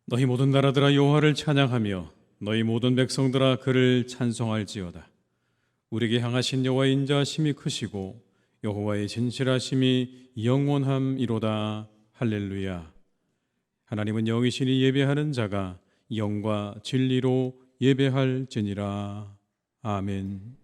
너희 모든 나라들아 여호와를 찬양하며 너희 모든 백성들아 그를 찬송할지어다. 우리에게 향하신 여호와의 인자하심이 크시고 여호와의 진실하심이 영원함이로다. 할렐루야. 하나님은 영이시니 예배하는 자가 영과 진리로 예배할지니라. 아멘.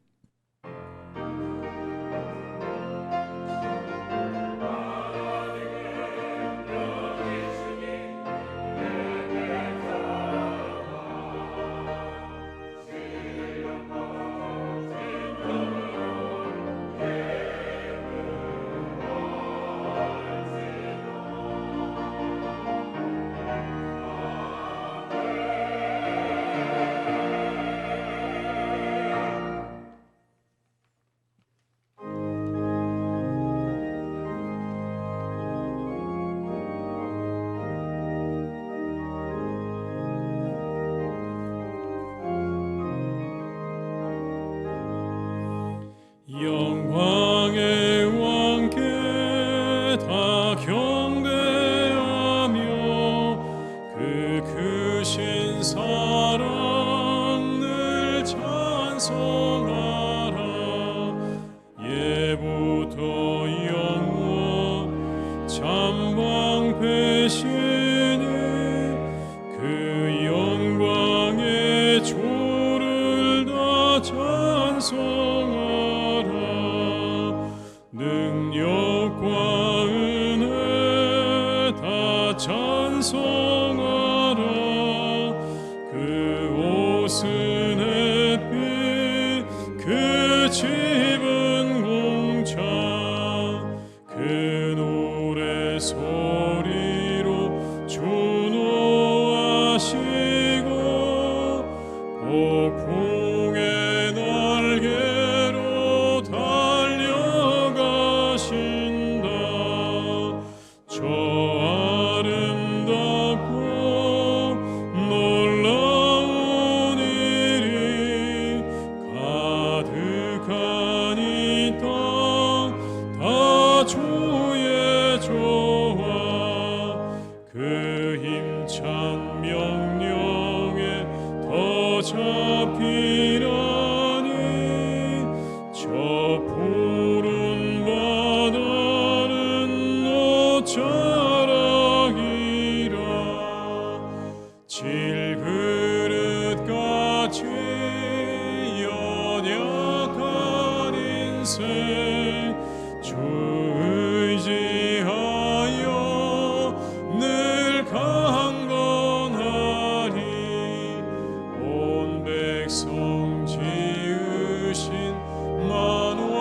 영광의 왕께 다 경배하며 그 크신 사랑 늘 찬송하라. 예부터 영원 참방패시니 그 영광의 조를 다 찬송하라. 능력과 은혜 다 찬송하라. 그 옷은 햇빛 그 집은 공차 그 노래 소리로 준호하시고 폭풍의 날개로 달려가신다. 저 아름답고 놀라운 일이 가득한 이 땅 다 주의 조화 그 힘찬 명령에 더 잡히라니. 저 푸른 바다는 옷자락이라. 질그릇같이 연약한 인생 주 의지하여 늘 강건하리. 온 백성 지으신 만왕이시니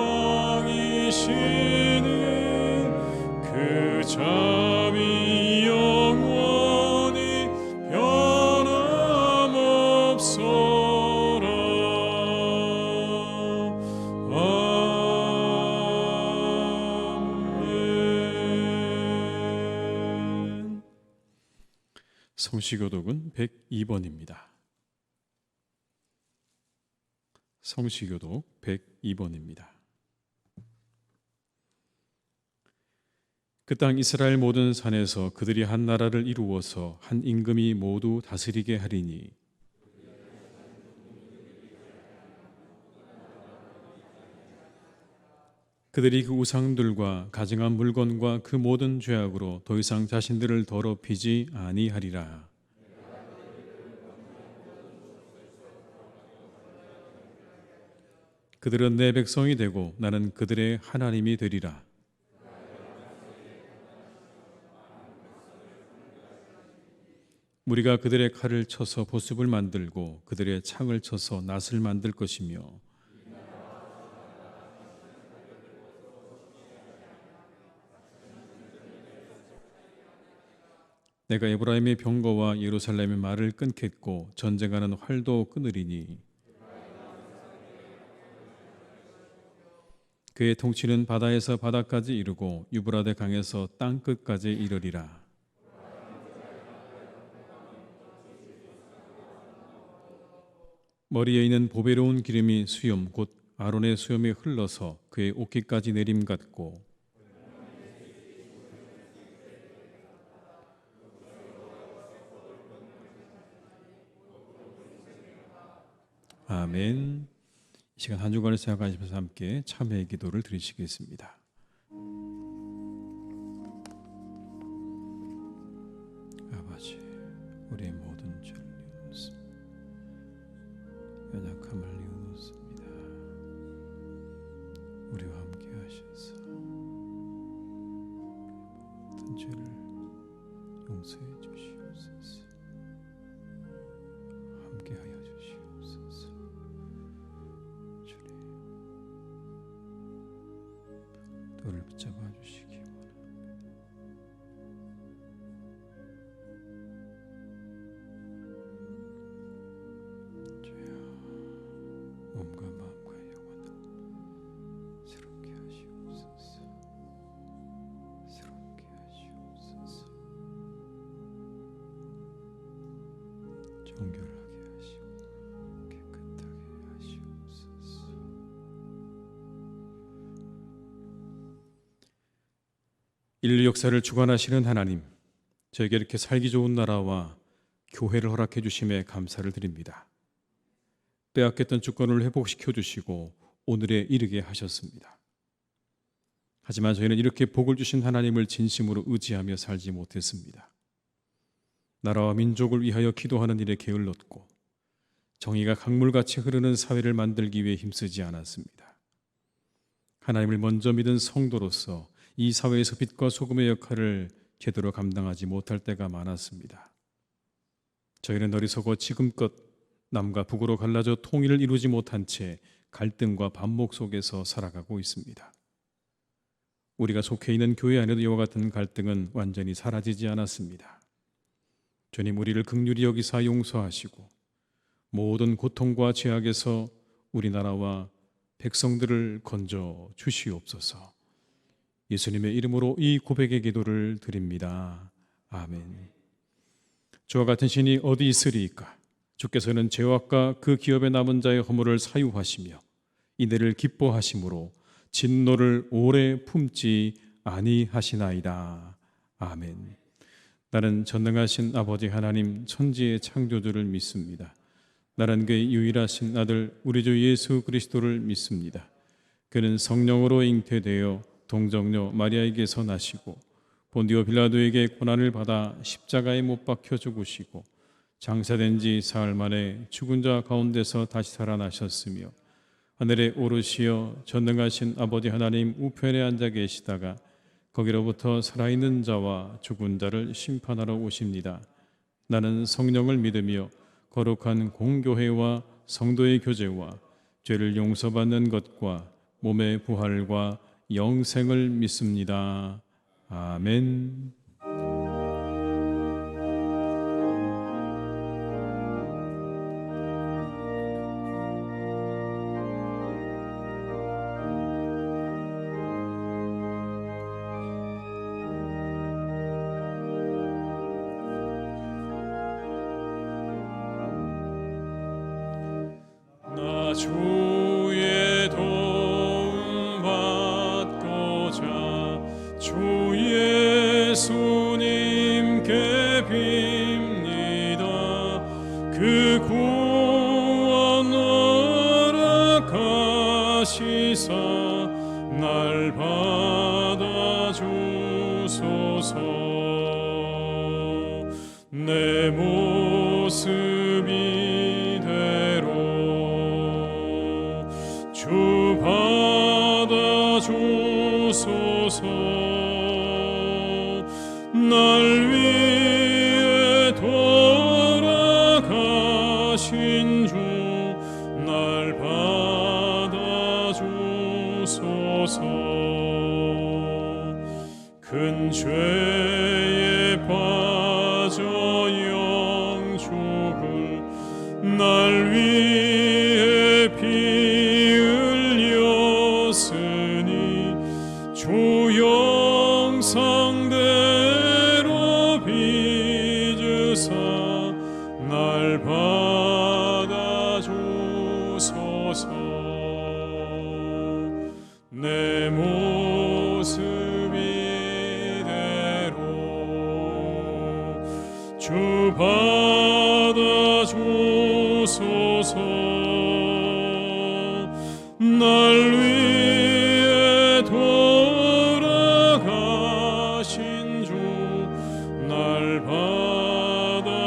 그 자비 영원히 변함없어라. 아멘. 성시교독은 102번입니다. 성시교독 102번입니다. 그 땅 이스라엘 모든 산에서 그들이 한 나라를 이루어서 한 임금이 모두 다스리게 하리니 그들이 그 우상들과 가증한 물건과 그 모든 죄악으로 더 이상 자신들을 더럽히지 아니하리라. 그들은 내 백성이 되고 나는 그들의 하나님이 되리라. 우리가 그들의 칼을 쳐서 보습을 만들고 그들의 창을 쳐서 낫을 만들 것이며 내가 에브라임의 병거와 예루살렘의 말을 끊겠고 전쟁하는 활도 끊으리니 그의 통치는 바다에서 바다까지 이르고 유브라데 강에서 땅 끝까지 이르리라. 머리에 있는 보배로운 기름이 수염 곧 아론의 수염에 흘러서 그의 옷깃까지 내림 같고 아멘. 이 시간 한 주간을 생각하시면서 함께 참회의 기도를 드리시겠습니다. 아버지, 우리의 모든 죄를 뉘우nos습니다. 연약함을 뉘우nos습니다. 우리와 함께 하셔서 모든 죄를 용서해 주시옵소서. 함께하여 주시옵소서. 주님, 너를 붙잡아 주시기 원합니다. 주여, 몸과 마음과 영혼을 새롭게 하시옵소서. 새롭게 하시옵소서. 정결하게 하시고 깨끗하게 하시옵소서. 인류 역사를 주관하시는 하나님, 저에게 이렇게 살기 좋은 나라와 교회를 허락해 주심에 감사를 드립니다. 빼앗겼던 주권을 회복시켜 주시고 오늘에 이르게 하셨습니다. 하지만 저희는 이렇게 복을 주신 하나님을 진심으로 의지하며 살지 못했습니다. 나라와 민족을 위하여 기도하는 일에 게을렀고 정의가 강물같이 흐르는 사회를 만들기 위해 힘쓰지 않았습니다. 하나님을 먼저 믿은 성도로서 이 사회에서 빛과 소금의 역할을 제대로 감당하지 못할 때가 많았습니다. 저희는 어리석어 지금껏 남과 북으로 갈라져 통일을 이루지 못한 채 갈등과 반목 속에서 살아가고 있습니다. 우리가 속해 있는 교회 안에도 이와 같은 갈등은 완전히 사라지지 않았습니다. 주님, 우리를 긍휼히 여기사 용서하시고 모든 고통과 죄악에서 우리나라와 백성들을 건져 주시옵소서. 예수님의 이름으로 이 고백의 기도를 드립니다. 아멘. 주와 같은 신이 어디 있으리이까? 주께서는 죄악과 그 기업에 남은 자의 허물을 사유하시며 이들을 기뻐하심으로 진노를 오래 품지 아니하시나이다. 아멘. 나는 전능하신 아버지 하나님 천지의 창조주를 믿습니다. 나는 그의 유일하신 아들 우리 주 예수 그리스도를 믿습니다. 그는 성령으로 잉태되어 동정녀 마리아에게서 나시고 본디오 빌라도에게 고난을 받아 십자가에 못 박혀 죽으시고 장사된 지 사흘 만에 죽은 자 가운데서 다시 살아나셨으며 하늘에 오르시어 전능하신 아버지 하나님 우편에 앉아 계시다가 거기로부터 살아있는 자와 죽은 자를 심판하러 오십니다. 나는 성령을 믿으며 거룩한 공교회와 성도의 교제와 죄를 용서받는 것과 몸의 부활과 영생을 믿습니다. 아멘. 나 주의 도움 받고자 주 예수님께 빕니다. 그 구원 허락하시사 날 받아주소서. 내 모습 이대로 주 받아주소서. 날 위해 돌아가신 주 날 받아주소서. 큰 죄에 빠져 영죽을 날 위해 피 흘렸으니 주 영상대로 빚으사 날 받아주소서. 내 모습 이대로 주 받아주소서. 날 위해 돌아가신 주 날 받아주소서.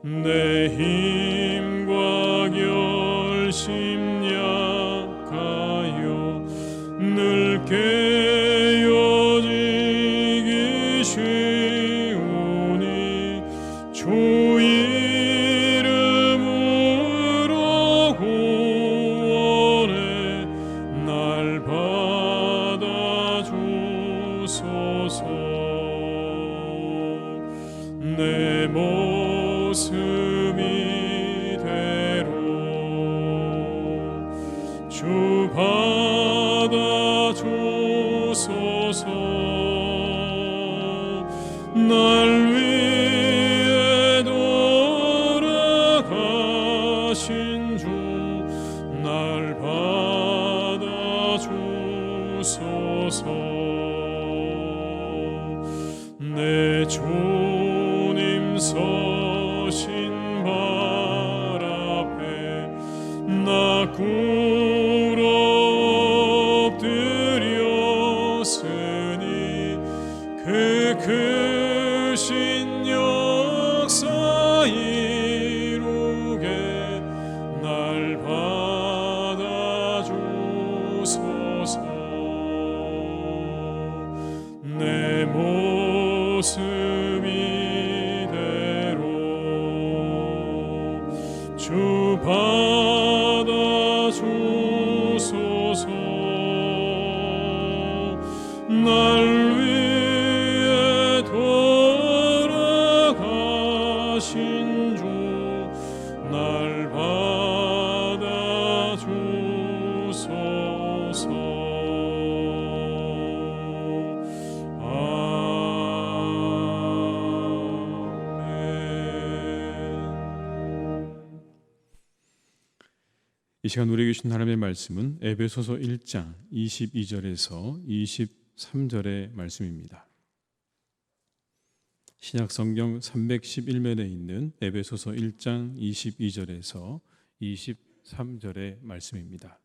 내 힘과 결심 약하여 늘 깨어지기 쉬우니 주 이름으로 구원해 날 받아주소서. 내 모습 이대로 주 받아주소서. 날 위해 돌아가신 주 날 받아주소서. 내 주님 서신 발 앞에 나 꿇어 엎드렸으니 그 크신 역사 이루게 날 받아주소서. 내 모습 이대로 주 받아주소서. 날 위해 돌아가신 주 날 받아주소서. 이 시간 우리에게 주신 하나님의 말씀은 에베소서 1장 22절에서 23절의 말씀입니다. 신약 성경 311면에 있는 에베소서 1장 22절에서 23절의 말씀입니다.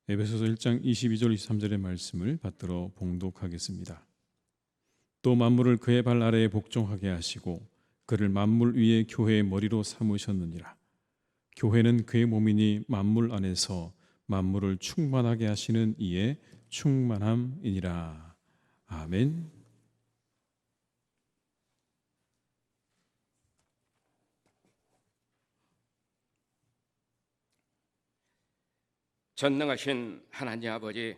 에베소서 1장 22절 23절의 말씀을 받들어 봉독하겠습니다. 또 만물을 그의 발 아래에 복종하게 하시고 그를 만물 위에 교회의 머리로 삼으셨느니라. 교회는 그의 몸이니 만물 안에서 만물을 충만하게 하시는 이의 충만함이니라. 아멘. 전능하신 하나님 아버지,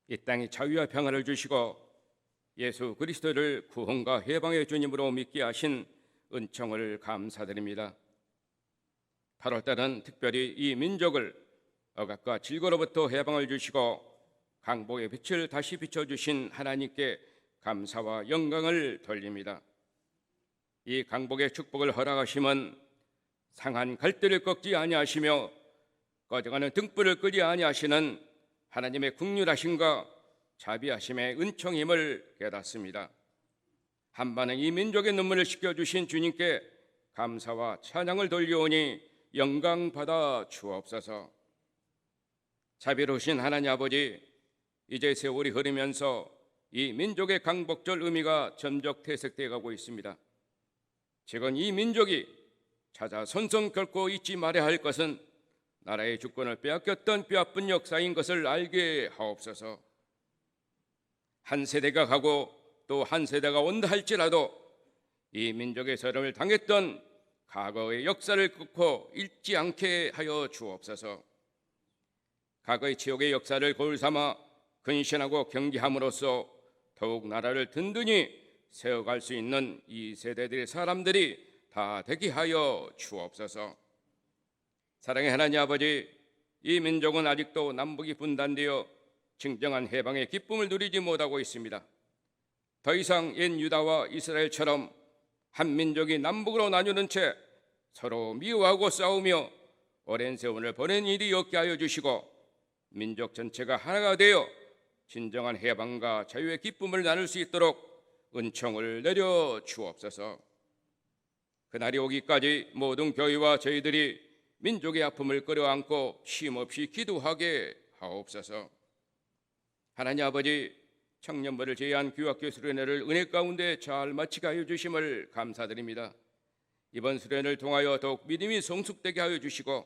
이 땅에 자유와 평안을 주시고 예수 그리스도를 구원과 해방의 주님으로 믿게 하신 은총을 감사드립니다. 8월달은 특별히 이 민족을 억압과 질고로부터 해방을 주시고 강복의 빛을 다시 비춰주신 하나님께 감사와 영광을 돌립니다. 이 강복의 축복을 허락하심은 상한 갈대를 꺾지 아니하시며 꺼져가는 등불을 끄지 아니하시는 하나님의 긍휼하심과 자비하심의 은총임을 깨닫습니다. 한반은 이 민족의 눈물을 씻겨주신 주님께 감사와 찬양을 돌려오니 영광 받아 주옵소서. 자비로우신 하나님 아버지, 이제 세월이 흐르면서 이 민족의 강복절 의미가 점점 퇴색되어 가고 있습니다. 지금 이 민족이 찾아 선성 결코 잊지 말아야 할 것은 나라의 주권을 빼앗겼던 뼈아픈 역사인 것을 알게 하옵소서. 한 세대가 가고 또 한 세대가 온다 할지라도 이 민족의 서름을 당했던 과거의 역사를 끊고 잊지 않게 하여 주옵소서. 과거의 지옥의 역사를 거울 삼아 근신하고 경계함으로써 더욱 나라를 든든히 세워갈 수 있는 이 세대들의 사람들이 다 되게 하여 주옵소서. 사랑의 하나님 아버지, 이 민족은 아직도 남북이 분단되어 진정한 해방의 기쁨을 누리지 못하고 있습니다. 더 이상 옛 유다와 이스라엘처럼 한 민족이 남북으로 나뉘는 채 서로 미워하고 싸우며 오랜 세월을 보낸 일이 없게 하여 주시고 민족 전체가 하나가 되어 진정한 해방과 자유의 기쁨을 나눌 수 있도록 은총을 내려 주옵소서. 그날이 오기까지 모든 교회와 저희들이 민족의 아픔을 끌어안고 쉼없이 기도하게 하옵소서. 하나님 아버지, 청년부를 제외한 교학교 수련회를 은혜 가운데 잘 마치게 하여 주심을 감사드립니다. 이번 수련을 통하여 더욱 믿음이 성숙되게 하여 주시고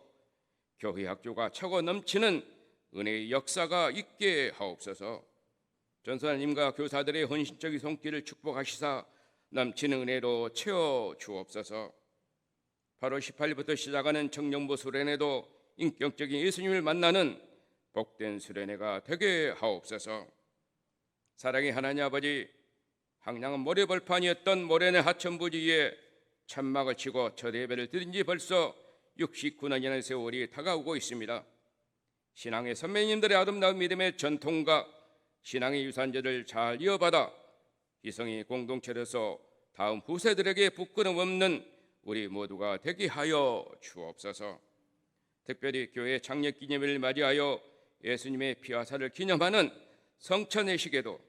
교회 학교가 차고 넘치는 은혜의 역사가 있게 하옵소서. 전사님과 교사들의 헌신적인 손길을 축복하시사 넘치는 은혜로 채워 주옵소서. 8월 18일부터 시작하는 청년부 수련회도 인격적인 예수님을 만나는 복된 수련회가 되게 하옵소서. 사랑의 하나님 아버지, 황량한 모래벌판이었던 모래내 하천부지에 천막을 치고 첫 예배를 드린 지 벌써 69년이라는 세월이 다가오고 있습니다. 신앙의 선배님들의 아름다운 믿음의 전통과 신앙의 유산들을 잘 이어받아 희성이 공동체로서 다음 후세들에게 부끄럼 없는 우리 모두가 되게 하여 주옵소서. 특별히 교회 창립 기념일을 맞이하여 예수님의 피와 살을 기념하는 성찬의식에도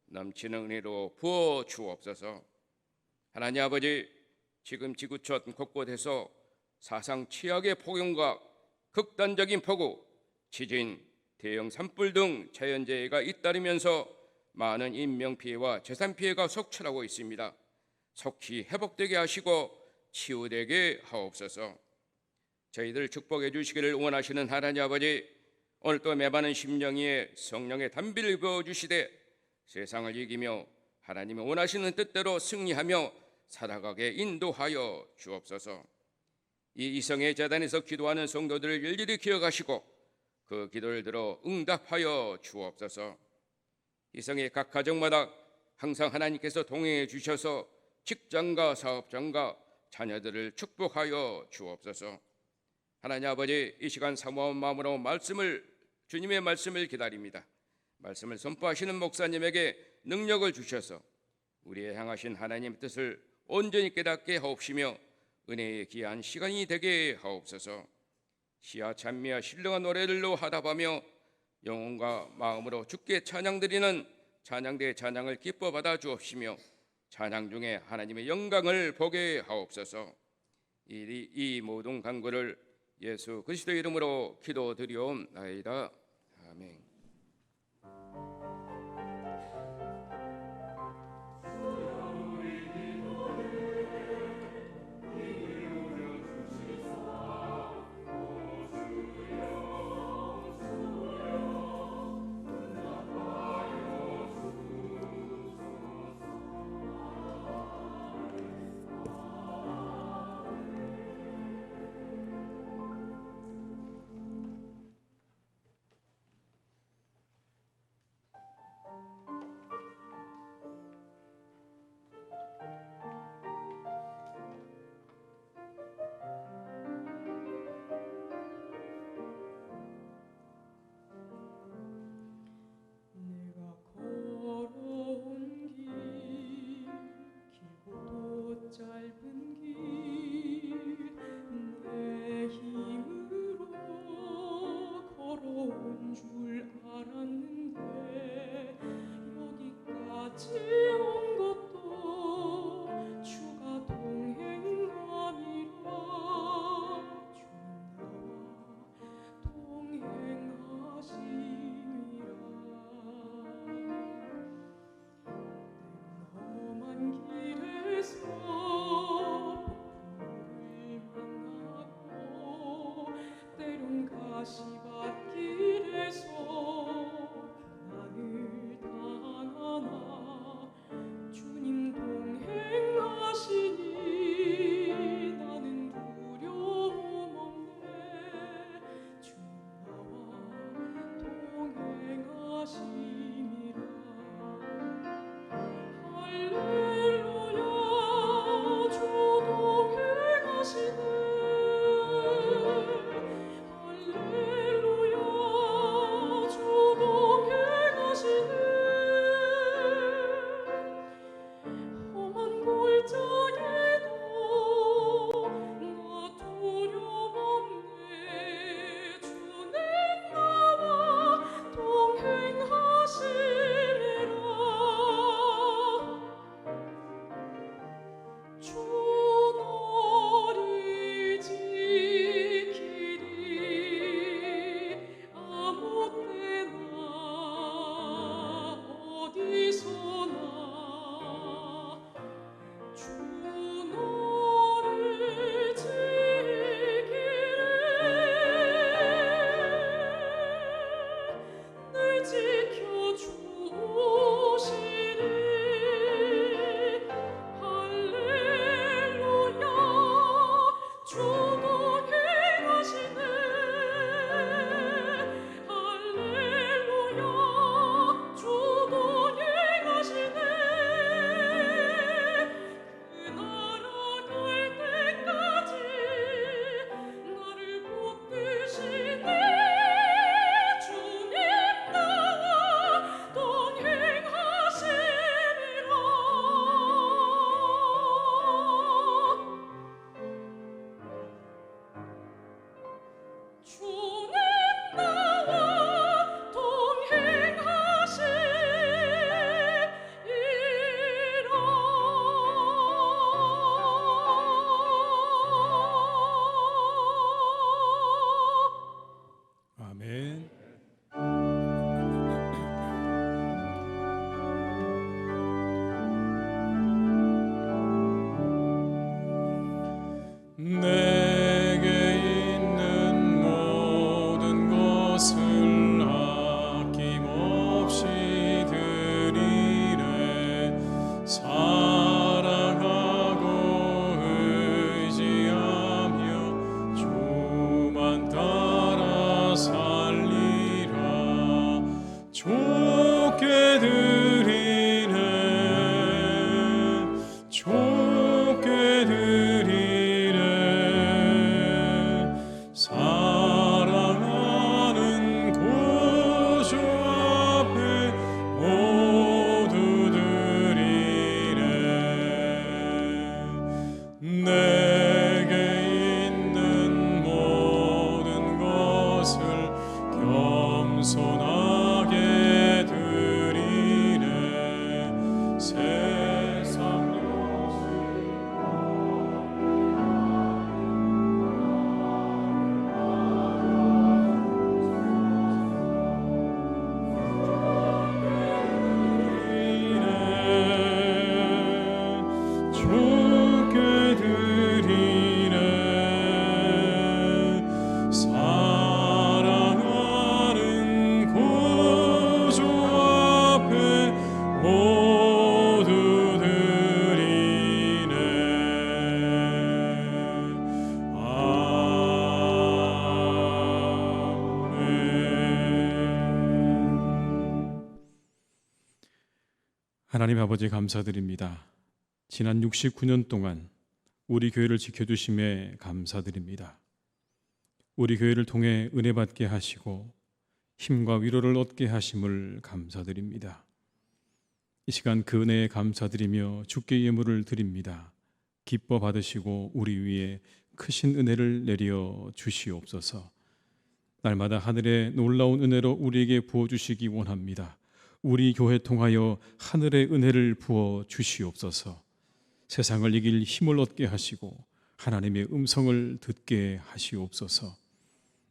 넘치는 은혜로 부어 주옵소서. 하나님 아버지, 지금 지구촌 곳곳에서 사상 최악의 폭염과 극단적인 폭우, 지진, 대형 산불 등 자연재해가 잇따르면서 많은 인명피해와 재산피해가 속출하고 있습니다. 속히 회복되게 하시고 치유되게 하옵소서. 저희들 축복해 주시기를 원하시는 하나님 아버지, 오늘도 메마른 심령 위에 성령의 단비를 부어주시되 세상을 이기며 하나님의 원하시는 뜻대로 승리하며 살아가게 인도하여 주옵소서. 이 이성의 재단에서 기도하는 성도들을 일일이 기억하시고 그 기도를 들어 응답하여 주옵소서. 이성의 각 가정마다 항상 하나님께서 동행해 주셔서 직장과 사업장과 자녀들을 축복하여 주옵소서. 하나님 아버지, 이 시간 사모한 마음으로 주님의 말씀을 기다립니다. 말씀을 선포하시는 목사님에게 능력을 주셔서 우리의 향하신 하나님의 뜻을 온전히 깨닫게 하옵시며 은혜의 귀한 시간이 되게 하옵소서. 시와 찬미와 신령한 노래들로 하답하며 영혼과 마음으로 주께 찬양드리는 찬양대의 찬양을 기뻐 받아 주옵시며 찬양 중에 하나님의 영광을 보게 하옵소서. 이 모든 간구를 예수 그리스도의 이름으로 기도드리옵나이다. 아멘. 내가 걸어온 길 길고도 짧은 길 내 힘으로 걸어온 줄 알았는데 여기까지 온 것도 주가 동행함이라. 주는 나와 동행하심이라. 험한 길에서 폭풍을 만나고 때론 가시밭길에서 고난을 당하나 좋게 드리네 좋게 드리네 사랑하는 구주 앞에 모두 드리네 내게 있는 모든 것을 겸손하게 드리네 세상 좋게 드리네 사랑하는 구주 앞에 모두 드리네 아멘. 하나님 아버지 감사드립니다. 지난 69년 동안 우리 교회를 지켜주심에 감사드립니다. 우리 교회를 통해 은혜 받게 하시고 힘과 위로를 얻게 하심을 감사드립니다. 이 시간 그 은혜에 감사드리며 주께 예물을 드립니다. 기뻐 받으시고 우리 위에 크신 은혜를 내려 주시옵소서. 날마다 하늘의 놀라운 은혜로 우리에게 부어주시기 원합니다. 우리 교회 통하여 하늘의 은혜를 부어 주시옵소서. 세상을 이길 힘을 얻게 하시고 하나님의 음성을 듣게 하시옵소서.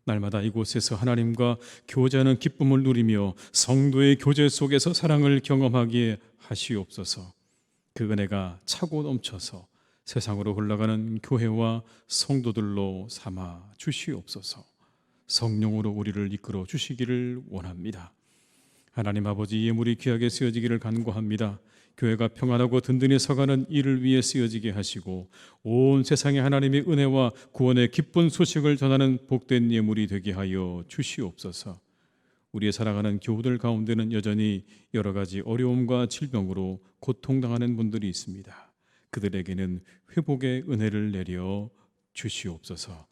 날마다 이곳에서 하나님과 교제하는 기쁨을 누리며 성도의 교제 속에서 사랑을 경험하게 하시옵소서. 그 은혜가 차고 넘쳐서 세상으로 흘러가는 교회와 성도들로 삼아 주시옵소서. 성령으로 우리를 이끌어 주시기를 원합니다. 하나님 아버지, 예물이 귀하게 쓰여지기를 간구합니다. 교회가 평안하고 든든히 서가는 일을 위해 쓰여지게 하시고 온 세상에 하나님의 은혜와 구원의 기쁜 소식을 전하는 복된 예물이 되게 하여 주시옵소서. 우리의 사랑하는 교우들 가운데는 여전히 여러 가지 어려움과 질병으로 고통당하는 분들이 있습니다. 그들에게는 회복의 은혜를 내려 주시옵소서.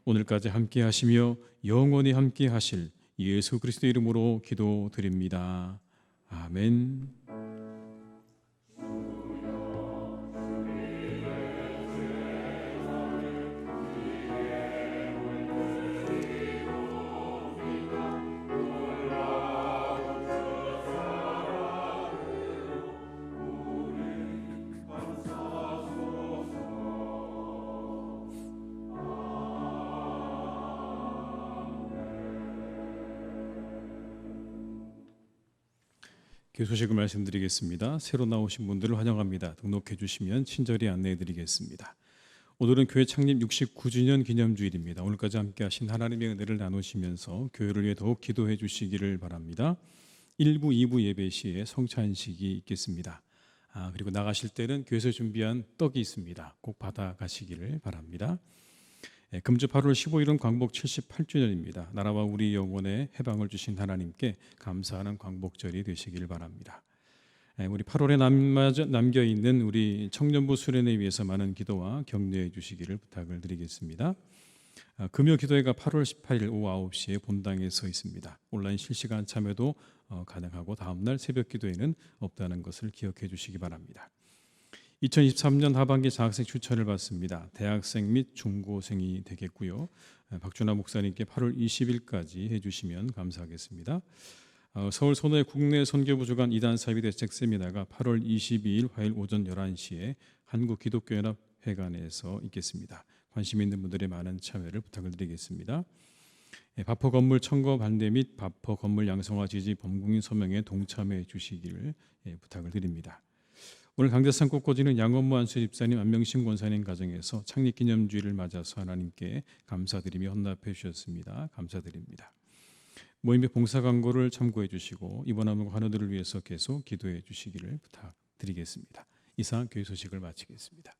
오늘까지 함께 하시며 영원히 함께 하실 예수 그리스도의 이름으로 기도드립니다. 아멘. 소식을 말씀드리겠습니다. 새로 나오신 분들을 환영합니다. 등록해 주시면 친절히 안내해 드리겠습니다. 오늘은 교회 창립 69주년 기념주일입니다. 오늘까지 함께 하신 하나님의 은혜를 나누시면서 교회를 위해 더욱 기도해 주시기를 바랍니다. 1부, 2부 예배 시에 성찬식이 있겠습니다. 그리고 나가실 때는 교회에서 준비한 떡이 있습니다. 꼭 받아 가시기를 바랍니다. 금주 8월 15일은 광복 78주년입니다. 나라와 우리 영혼에 해방을 주신 하나님께 감사하는 광복절이 되시길 바랍니다. 우리 8월에 남겨있는 우리 청년부 수련회 위해서 많은 기도와 격려해 주시기를 부탁을 드리겠습니다. 금요 기도회가 8월 18일 오후 9시에 본당에 서 있습니다. 온라인 실시간 참여도 가능하고 다음날 새벽 기도회는 없다는 것을 기억해 주시기 바랍니다. 2023년 하반기 장학생 추천을 받습니다. 대학생 및 중고생이 되겠고요. 박준하 목사님께 8월 20일까지 해주시면 감사하겠습니다. 서울 선호의 국내 선교부 주간 2단 사이비 대책 세미나가 8월 22일 화요일 오전 11시에 한국기독교연합회관에서 있겠습니다. 관심 있는 분들의 많은 참여를 부탁을 드리겠습니다. 바퍼 건물 청거 반대 및 바퍼 건물 양성화 지지 범국민 소명에 동참해 주시기를 부탁을 드립니다. 오늘 강대상 꽃꽂이는 양원무 안수 집사님, 안명신 권사님 가정에서 창립기념주일을 맞아서 하나님께 감사드리며 헌납해 주셨습니다. 감사드립니다. 모임의 봉사 광고를 참고해 주시고 이번 암과 환우들을 위해서 계속 기도해 주시기를 부탁드리겠습니다. 이상 교회 소식을 마치겠습니다.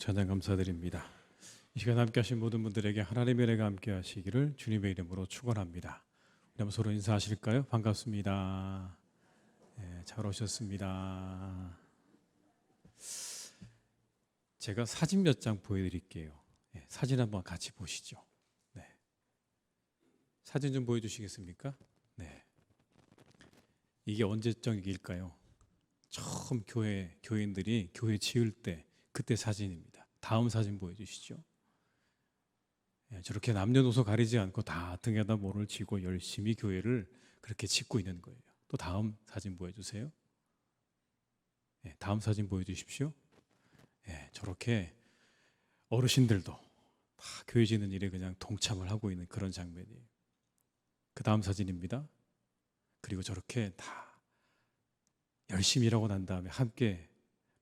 찬양 감사드립니다. 이 시간 함께 하신 모든 분들에게 하나님의 은혜가 함께 하시기를 주님의 이름으로 축원합니다. 한번 서로 인사하실까요? 반갑습니다. 잘 오셨습니다. 제가 사진 몇 장 보여드릴게요. 사진 한번 같이 보시죠. 네. 사진 좀 보여주시겠습니까? 네. 이게 언제적 일일까요? 처음 교인들이 교회 지을 때 그때 사진입니다. 다음 사진 보여주시죠. 저렇게 남녀노소 가리지 않고 다 등에다 뭐를 쥐고 열심히 교회를 그렇게 짓고 있는 거예요. 또 다음 사진 보여주세요. 다음 사진 보여주십시오. 저렇게 어르신들도 다 교회 짓는 일에 그냥 동참을 하고 있는 그런 장면이에요. 그 다음 사진입니다. 그리고 저렇게 다 열심히 일하고 난 다음에 함께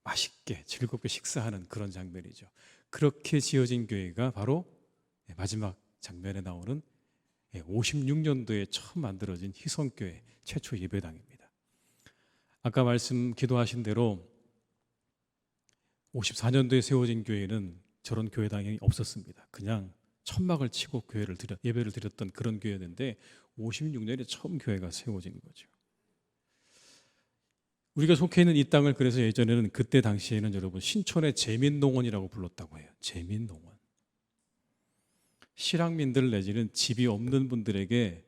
맛있게 즐겁게 식사하는 그런 장면이죠. 그렇게 지어진 교회가 바로 마지막 장면에 나오는 56년도에 처음 만들어진 희성교회 최초 예배당입니다. 아까 기도하신 대로 54년도에 세워진 교회는 저런 교회당이 없었습니다. 그냥 천막을 치고 예배를 드렸던 그런 교회였는데 56년에 처음 교회가 세워진 거죠. 우리가 속해 있는 이 땅을 그래서 예전에는 그때 당시에는 여러분 신촌의 재민농원이라고 불렀다고 해요. 재민농원. 실향민들 내지는 집이 없는 분들에게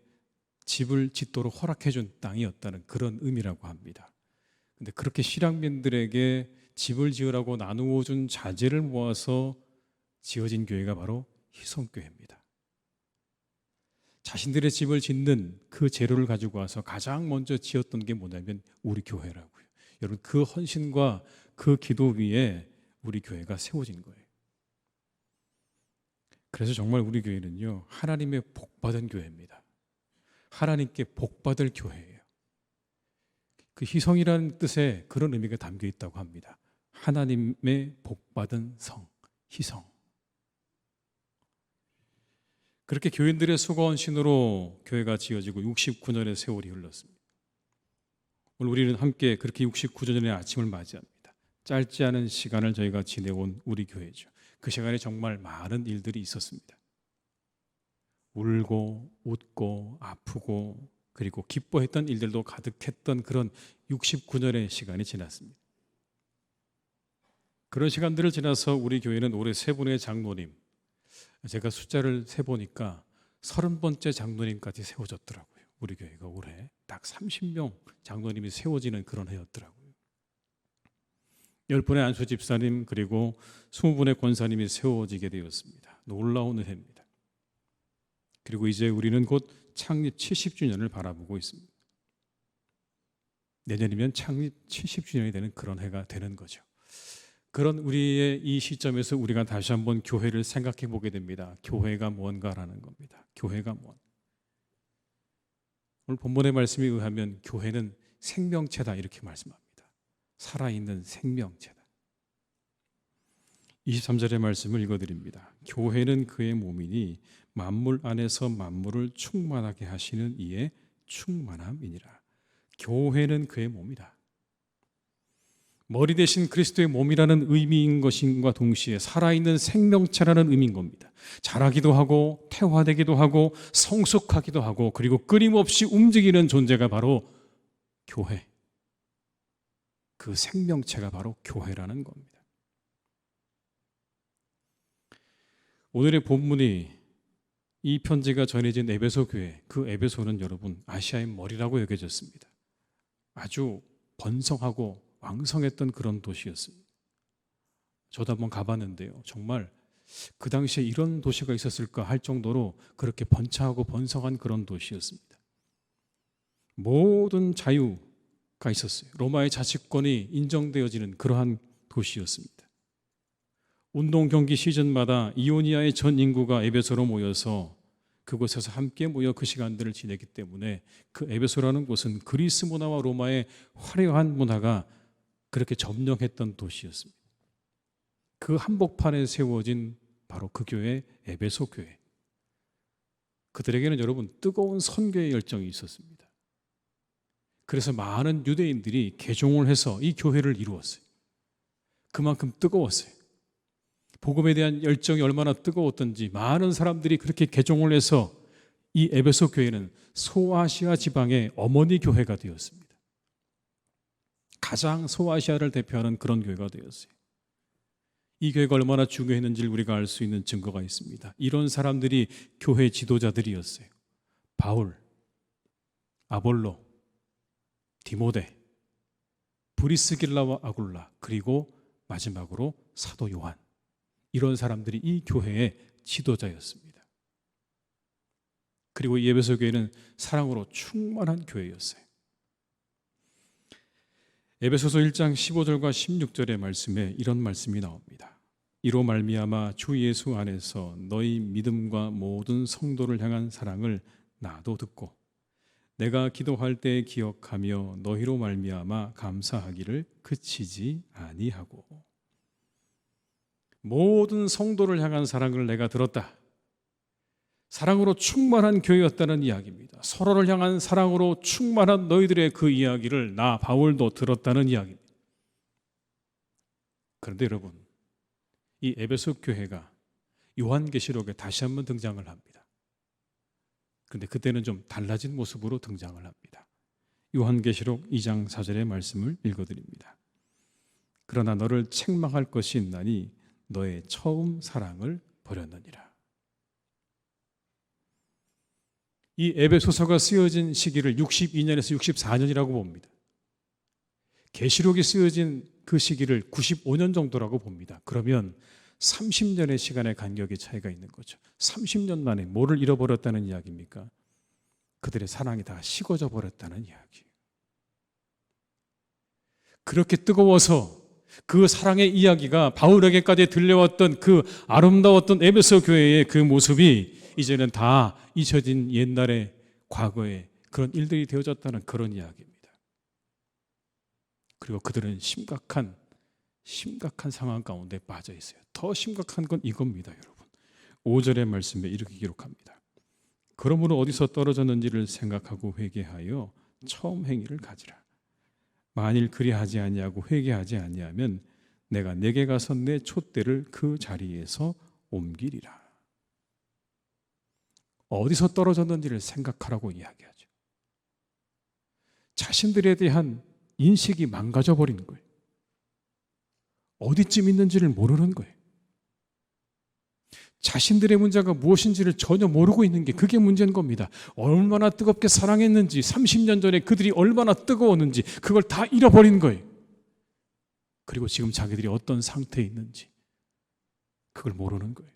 집을 짓도록 허락해 준 땅이었다는 그런 의미라고 합니다. 근데 그렇게 실향민들에게 집을 지으라고 나누어 준 자재를 모아서 지어진 교회가 바로 희성교회입니다. 자신들의 집을 짓는 그 재료를 가지고 와서 가장 먼저 지었던 게 뭐냐면 우리 교회라고요. 여러분 그 헌신과 그 기도 위에 우리 교회가 세워진 거예요. 그래서 정말 우리 교회는요 하나님의 복받은 교회입니다. 하나님께 복받을 교회예요. 그 희성이라는 뜻에 그런 의미가 담겨 있다고 합니다. 하나님의 복받은 성, 희성. 그렇게 교인들의 수고 헌신으로 교회가 지어지고 69년의 세월이 흘렀습니다. 오늘 우리는 함께 그렇게 69년의 아침을 맞이합니다. 짧지 않은 시간을 저희가 지내온 우리 교회죠. 그 시간에 정말 많은 일들이 있었습니다. 울고 웃고 아프고 그리고 기뻐했던 일들도 가득했던 그런 69년의 시간이 지났습니다. 그런 시간들을 지나서 우리 교회는 올해 3분의 장로님, 제가 숫자를 세보니까 30번째 장로님까지 세워졌더라고요. 우리 교회가 올해 딱 30명 장로님이 세워지는 그런 해였더라고요. 10분의 안수 집사님 그리고 20분의 권사님이 세워지게 되었습니다. 놀라운 해입니다. 그리고 이제 우리는 곧 창립 70주년을 바라보고 있습니다. 내년이면 창립 70주년이 되는 그런 해가 되는 거죠. 그런 우리의 이 시점에서 우리가 다시 한번 교회를 생각해 보게 됩니다. 교회가 뭔가라는 겁니다. 교회가 뭔? 오늘 본문의 말씀에 의하면 교회는 생명체다 이렇게 말씀합니다. 살아있는 생명체다. 23절의 말씀을 읽어드립니다. 교회는 그의 몸이니 만물 안에서 만물을 충만하게 하시는 이의 충만함이니라. 교회는 그의 몸이다. 머리 대신 그리스도의 몸이라는 의미인 것인과 동시에 살아있는 생명체라는 의미인 겁니다. 자라기도 하고 태화되기도 하고 성숙하기도 하고 그리고 끊임없이 움직이는 존재가 바로 교회. 그 생명체가 바로 교회라는 겁니다. 오늘의 본문이 이 편지가 전해진 에베소 교회, 그 에베소는 여러분 아시아의 머리라고 여겨졌습니다. 아주 번성하고 왕성했던 그런 도시였습니다. 저도 한번 가봤는데요. 정말 그 당시에 이런 도시가 있었을까 할 정도로 그렇게 번창하고 번성한 그런 도시였습니다. 모든 자유가 있었어요. 로마의 자치권이 인정되어지는 그러한 도시였습니다. 운동 경기 시즌마다 이오니아의 전 인구가 에베소로 모여서 그곳에서 함께 모여 그 시간들을 지내기 때문에 그 에베소라는 곳은 그리스 문화와 로마의 화려한 문화가 그렇게 점령했던 도시였습니다. 그 한복판에 세워진 바로 그 교회 에베소 교회. 그들에게는 여러분 뜨거운 선교의 열정이 있었습니다. 그래서 많은 유대인들이 개종을 해서 이 교회를 이루었어요. 그만큼 뜨거웠어요. 복음에 대한 열정이 얼마나 뜨거웠던지 많은 사람들이 그렇게 개종을 해서 이 에베소 교회는 소아시아 지방의 어머니 교회가 되었습니다. 가장 소아시아를 대표하는 그런 교회가 되었어요. 이 교회가 얼마나 중요했는지를 우리가 알 수 있는 증거가 있습니다. 이런 사람들이 교회 지도자들이었어요. 바울, 아볼로, 디모데, 브리스길라와 아굴라, 그리고 마지막으로 사도 요한. 이런 사람들이 이 교회의 지도자였습니다. 그리고 이 에베소 교회는 사랑으로 충만한 교회였어요. 에베소서 1장 15절과 16절의 말씀에 이런 말씀이 나옵니다. 이로 말미암아 주 예수 안에서 너희 믿음과 모든 성도를 향한 사랑을 나도 듣고 내가 기도할 때 기억하며 너희로 말미암아 감사하기를 그치지 아니하고. 모든 성도를 향한 사랑을 내가 들었다. 사랑으로 충만한 교회였다는 이야기입니다. 서로를 향한 사랑으로 충만한 너희들의 그 이야기를 나 바울도 들었다는 이야기입니다. 그런데 여러분, 이 에베소 교회가 요한계시록에 다시 한번 등장을 합니다. 그런데 그때는 좀 달라진 모습으로 등장을 합니다. 요한계시록 2장 4절의 말씀을 읽어드립니다. 그러나 너를 책망할 것이 있나니 너의 처음 사랑을 버렸느니라. 이 에베소서가 쓰여진 시기를 62년에서 64년이라고 봅니다. 계시록이 쓰여진 그 시기를 95년 정도라고 봅니다. 그러면 30년의 시간의 간격의 차이가 있는 거죠. 30년 만에 뭐를 잃어버렸다는 이야기입니까? 그들의 사랑이 다 식어져 버렸다는 이야기. 그렇게 뜨거워서 그 사랑의 이야기가 바울에게까지 들려왔던 그 아름다웠던 에베소 교회의 그 모습이 이제는 다 잊혀진 옛날의 과거의 그런 일들이 되어졌다는 그런 이야기입니다. 그리고 그들은 심각한 상황 가운데 빠져 있어요. 더 심각한 건 이겁니다, 여러분. 5절의 말씀에 이렇게 기록합니다. 그러므로 어디서 떨어졌는지를 생각하고 회개하여 처음 행위를 가지라. 만일 그리하지 아니하고 회개하지 아니하면 내가 내게 가서 내 촛대를 그 자리에서 옮기리라. 어디서 떨어졌는지를 생각하라고 이야기하죠. 자신들에 대한 인식이 망가져 버린 거예요. 어디쯤 있는지를 모르는 거예요. 자신들의 문제가 무엇인지를 전혀 모르고 있는 게 그게 문제인 겁니다. 얼마나 뜨겁게 사랑했는지, 30년 전에 그들이 얼마나 뜨거웠는지 그걸 다 잃어버린 거예요. 그리고 지금 자기들이 어떤 상태에 있는지 그걸 모르는 거예요.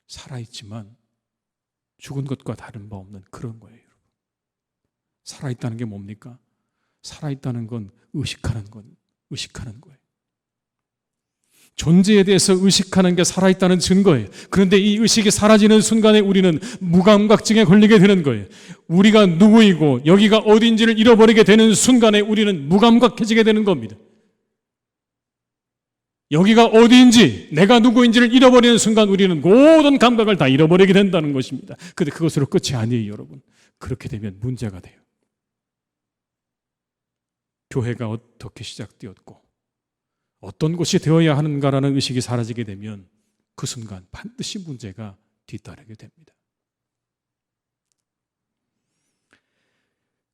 살아있지만 죽은 것과 다른 바 없는 그런 거예요, 여러분. 살아있다는 게 뭡니까? 살아있다는 건 의식하는 거예요. 존재에 대해서 의식하는 게 살아있다는 증거예요. 그런데 이 의식이 사라지는 순간에 우리는 무감각증에 걸리게 되는 거예요. 우리가 누구이고 여기가 어딘지를 잃어버리게 되는 순간에 우리는 무감각해지게 되는 겁니다. 여기가 어디인지, 내가 누구인지를 잃어버리는 순간 우리는 모든 감각을 다 잃어버리게 된다는 것입니다. 그런데 그것으로 끝이 아니에요, 여러분. 그렇게 되면 문제가 돼요. 교회가 어떻게 시작되었고 어떤 곳이 되어야 하는가라는 의식이 사라지게 되면 그 순간 반드시 문제가 뒤따르게 됩니다.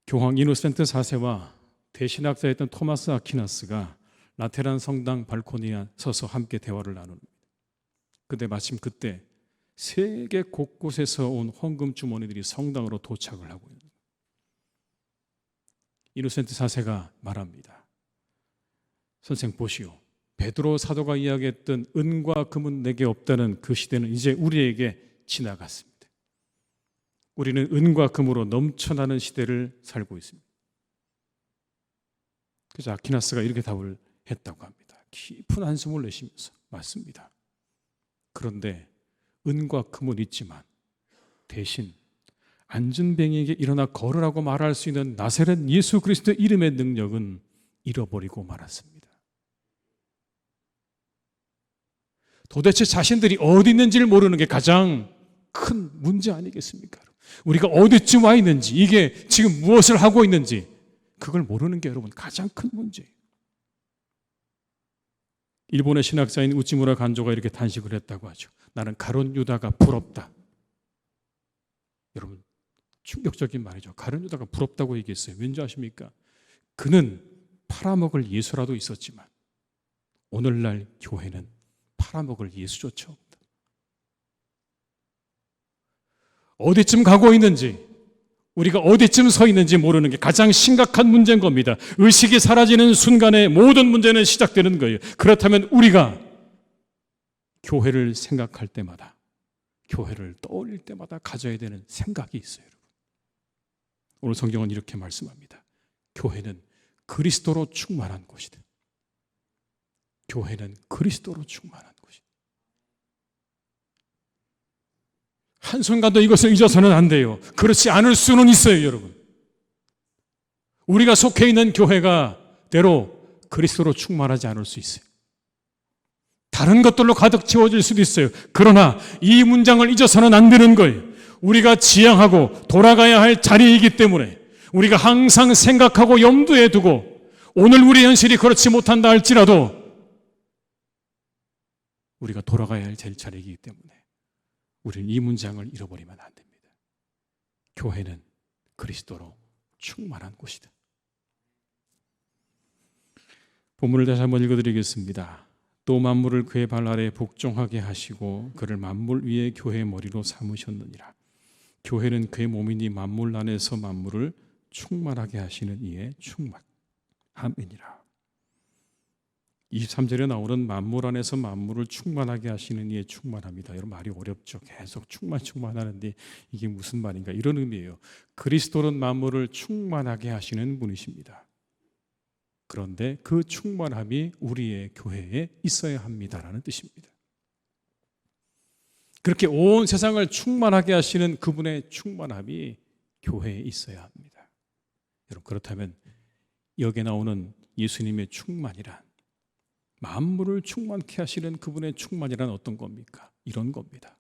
교황 이노센트 4세와 대신학자였던 토마스 아퀴나스가 라테란 성당 발코니에 서서 함께 대화를 나눕니다. 그런데 마침 그때 세계 곳곳에서 온 헌금 주머니들이 성당으로 도착을 하고 있는 거예요. 이노센트 4세가 말합니다. 선생 보시오. 베드로 사도가 이야기했던 은과 금은 내게 없다는 그 시대는 이제 우리에게 지나갔습니다. 우리는 은과 금으로 넘쳐나는 시대를 살고 있습니다. 그래서 아퀴나스가 이렇게 답을 했다고 합니다. 깊은 한숨을 내쉬면서 맞습니다. 그런데 은과 금은 있지만 대신 안전뱅이에게 일어나 걸으라고 말할 수 있는 나사렛 예수 그리스도의 이름의 능력은 잃어버리고 말았습니다. 도대체 자신들이 어디 있는지를 모르는 게 가장 큰 문제 아니겠습니까? 우리가 어디쯤 와 있는지, 이게 지금 무엇을 하고 있는지 그걸 모르는 게 여러분 가장 큰 문제예요. 일본의 신학자인 우찌무라 간조가 이렇게 단식을 했다고 하죠. 나는 가룟 유다가 부럽다. 여러분, 충격적인 말이죠. 가룟 유다가 부럽다고 얘기했어요. 왠지 아십니까? 그는 팔아먹을 예수라도 있었지만 오늘날 교회는 팔아먹을 예수조차 없다. 어디쯤 가고 있는지, 우리가 어디쯤 서 있는지 모르는 게 가장 심각한 문제인 겁니다. 의식이 사라지는 순간에 모든 문제는 시작되는 거예요. 그렇다면 우리가 교회를 생각할 때마다, 교회를 떠올릴 때마다 가져야 되는 생각이 있어요. 여러분. 오늘 성경은 이렇게 말씀합니다. 교회는 그리스도로 충만한 곳이다. 교회는 그리스도로 충만한 곳이다. 한순간도 이것을 잊어서는 안 돼요. 그렇지 않을 수는 있어요, 여러분. 우리가 속해 있는 교회가 때로 그리스도로 충만하지 않을 수 있어요. 다른 것들로 가득 채워질 수도 있어요. 그러나 이 문장을 잊어서는 안 되는 거예요. 우리가 지향하고 돌아가야 할 자리이기 때문에 우리가 항상 생각하고 염두에 두고 오늘 우리 현실이 그렇지 못한다 할지라도 우리가 돌아가야 할 제일 자리이기 때문에 우리는 이 문장을 잃어버리면 안 됩니다. 교회는 그리스도로 충만한 곳이다. 본문을 다시 한번 읽어드리겠습니다. 또 만물을 그의 발 아래 복종하게 하시고 그를 만물 위에 교회의 머리로 삼으셨느니라. 교회는 그의 몸이니 만물 안에서 만물을 충만하게 하시는 이의 충만함이니라. 23절에 나오는 만물 안에서 만물을 충만하게 하시는 이의 충만함이다. 여러분 말이 어렵죠. 계속 충만하는데 이게 무슨 말인가? 이런 의미예요. 그리스도는 만물을 충만하게 하시는 분이십니다. 그런데 그 충만함이 우리의 교회에 있어야 합니다라는 뜻입니다. 그렇게 온 세상을 충만하게 하시는 그분의 충만함이 교회에 있어야 합니다. 여러분 그렇다면 여기에 나오는 예수님의 충만이란, 만물을 충만케 하시는 그분의 충만이란 어떤 겁니까? 이런 겁니다.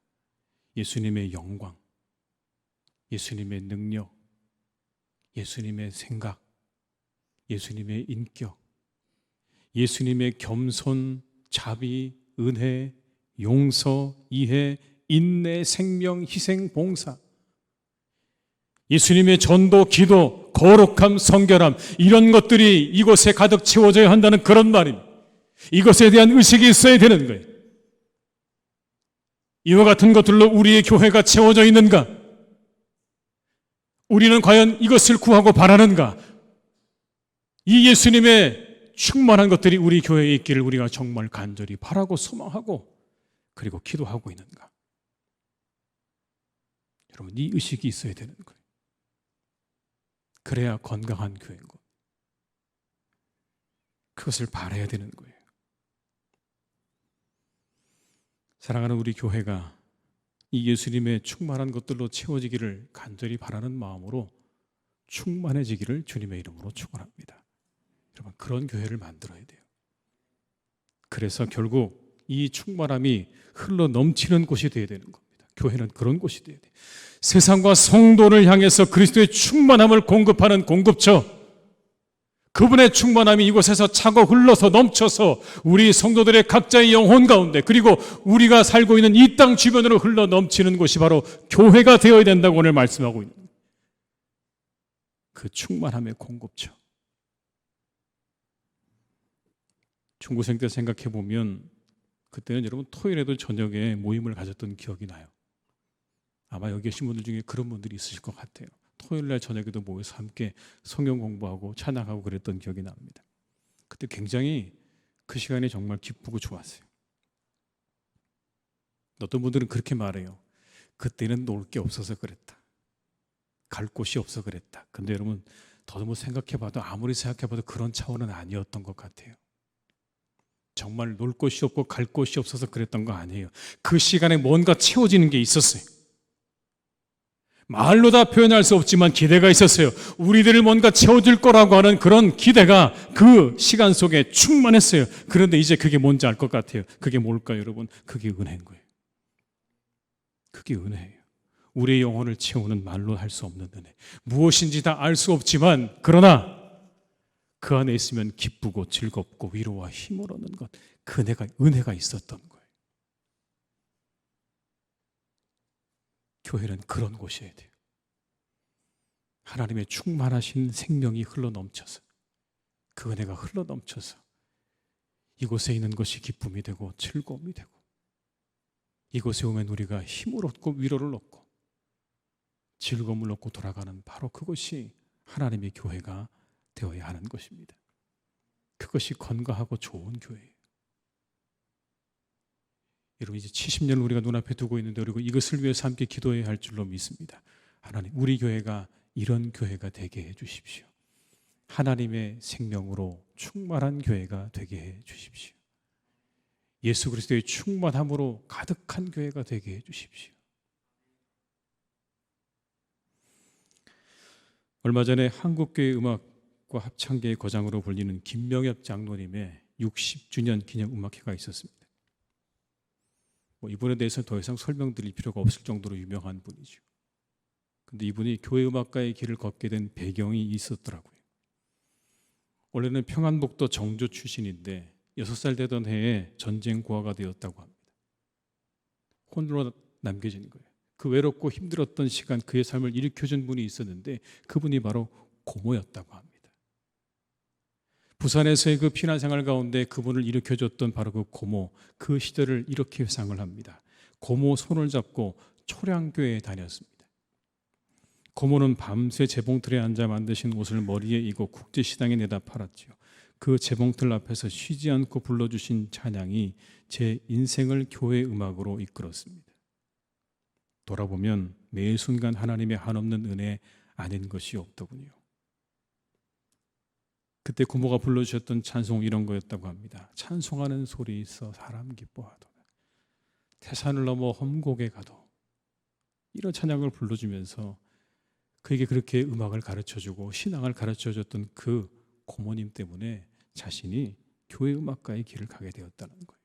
예수님의 영광, 예수님의 능력, 예수님의 생각, 예수님의 인격, 예수님의 겸손, 자비, 은혜, 용서, 이해, 인내, 생명, 희생, 봉사, 예수님의 전도, 기도, 거룩함, 성결함, 이런 것들이 이곳에 가득 채워져야 한다는 그런 말입니다. 이것에 대한 의식이 있어야 되는 거예요. 이와 같은 것들로 우리의 교회가 채워져 있는가? 우리는 과연 이것을 구하고 바라는가? 이 예수님의 충만한 것들이 우리 교회에 있기를 우리가 정말 간절히 바라고 소망하고 그리고 기도하고 있는가? 여러분 이 의식이 있어야 되는 거예요. 그래야 건강한 교회인 것. 그것을 바라야 되는 거예요. 사랑하는 우리 교회가 이 예수님의 충만한 것들로 채워지기를 간절히 바라는 마음으로 충만해지기를 주님의 이름으로 축원합니다. 여러분 그런 교회를 만들어야 돼요. 그래서 결국 이 충만함이 흘러 넘치는 곳이 되어야 되는 겁니다. 교회는 그런 곳이 되어야 돼요. 세상과 성도를 향해서 그리스도의 충만함을 공급하는 공급처, 그분의 충만함이 이곳에서 차고 흘러서 넘쳐서 우리 성도들의 각자의 영혼 가운데 그리고 우리가 살고 있는 이 땅 주변으로 흘러 넘치는 곳이 바로 교회가 되어야 된다고 오늘 말씀하고 있는 그 충만함의 공급처. 중고생 때 생각해 보면 그때는 여러분 토요일에도 저녁에 모임을 가졌던 기억이 나요. 아마 여기 계신 분들 중에 그런 분들이 있으실 것 같아요. 토요일 날 저녁에도 모여서 함께 성경 공부하고 찬양하고 그랬던 기억이 납니다. 그때 굉장히 그 시간이 정말 기쁘고 좋았어요. 어떤 분들은 그렇게 말해요. 그때는 놀 게 없어서 그랬다. 갈 곳이 없어 그랬다. 근데 여러분 더듬어 생각해봐도 아무리 생각해봐도 그런 차원은 아니었던 것 같아요. 정말 놀 곳이 없고 갈 곳이 없어서 그랬던 거 아니에요. 그 시간에 뭔가 채워지는 게 있었어요. 말로 다 표현할 수 없지만 기대가 있었어요. 우리들을 뭔가 채워줄 거라고 하는 그런 기대가 그 시간 속에 충만했어요. 그런데 이제 그게 뭔지 알 것 같아요. 그게 뭘까요, 여러분? 그게 은혜인 거예요. 그게 은혜예요. 우리의 영혼을 채우는 말로 할 수 없는 은혜. 무엇인지 다 알 수 없지만 그러나 그 안에 있으면 기쁘고 즐겁고 위로와 힘을 얻는 것, 그 은혜가 있었던 거예요. 교회는 그런 곳이어야 돼요. 하나님의 충만하신 생명이 흘러넘쳐서, 그 은혜가 흘러넘쳐서 이곳에 있는 것이 기쁨이 되고 즐거움이 되고, 이곳에 오면 우리가 힘을 얻고 위로를 얻고 즐거움을 얻고 돌아가는 바로 그것이 하나님의 교회가 되어야 하는 것입니다. 그것이 건강하고 좋은 교회예요. 여러분, 이제 70년을 우리가 눈앞에 두고 있는데, 그리고 이것을 위해서 함께 기도해야 할 줄로 믿습니다. 하나님, 우리 교회가 이런 교회가 되게 해 주십시오. 하나님의 생명으로 충만한 교회가 되게 해 주십시오. 예수 그리스도의 충만함으로 가득한 교회가 되게 해 주십시오. 얼마 전에 한국교회 음악과 합창계의 거장으로 불리는 김명엽 장로님의 60주년 기념 음악회가 있었습니다. 이분에 대해서는 더 이상 설명드릴 필요가 없을 정도로 유명한 분이죠. 근데 이분이 교회 음악가의 길을 걷게 된 배경이 있었더라고요. 원래는 평안북도 정조 출신인데 6살 되던 해에 전쟁 고아가 되었다고 합니다. 홀로 남겨진 거예요. 그 외롭고 힘들었던 시간, 그의 삶을 일으켜준 분이 있었는데 그분이 바로 고모였다고 합니다. 부산에서의 그 피난 생활 가운데 그분을 일으켜줬던 바로 그 고모, 그 시대를 이렇게 회상을 합니다. 고모 손을 잡고 초량교회에 다녔습니다. 고모는 밤새 재봉틀에 앉아 만드신 옷을 머리에 이고 국제시장에 내다 팔았지요. 그 재봉틀 앞에서 쉬지 않고 불러주신 찬양이 제 인생을 교회 음악으로 이끌었습니다. 돌아보면 매 순간 하나님의 한없는 은혜 아닌 것이 없더군요. 그때 고모가 불러주셨던 찬송 이런 거였다고 합니다. 찬송하는 소리 있어 사람 기뻐하도다. 태산을 넘어 험곡에 가도. 이런 찬양을 불러주면서 그에게 그렇게 음악을 가르쳐주고 신앙을 가르쳐줬던 그 고모님 때문에 자신이 교회 음악가의 길을 가게 되었다는 거예요.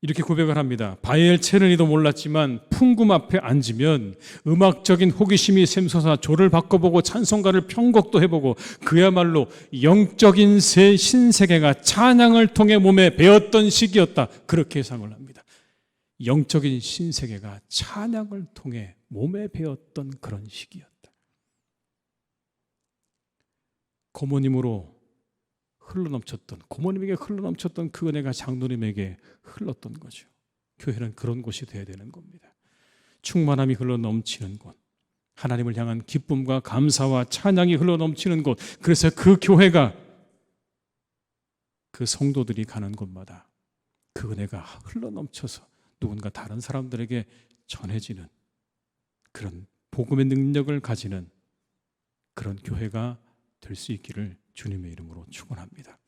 이렇게 고백을 합니다. 바이엘체르니도 몰랐지만 풍금 앞에 앉으면 음악적인 호기심이 샘솟아 조를 바꿔보고 찬송가를 편곡도 해보고 그야말로 영적인 새 신세계가 찬양을 통해 몸에 배었던 시기였다. 그렇게 예상을 합니다. 영적인 신세계가 찬양을 통해 몸에 배었던 그런 시기였다. 고모님으로 흘러넘쳤던, 고모님에게 흘러넘쳤던 그 은혜가 장로님에게 흘렀던 거죠. 교회는 그런 곳이 되어야 되는 겁니다. 충만함이 흘러넘치는 곳, 하나님을 향한 기쁨과 감사와 찬양이 흘러넘치는 곳, 그래서 그 교회가 그 성도들이 가는 곳마다 그 은혜가 흘러넘쳐서 누군가 다른 사람들에게 전해지는 그런 복음의 능력을 가지는 그런 교회가 될 수 있기를 주님의 이름으로 축원합니다.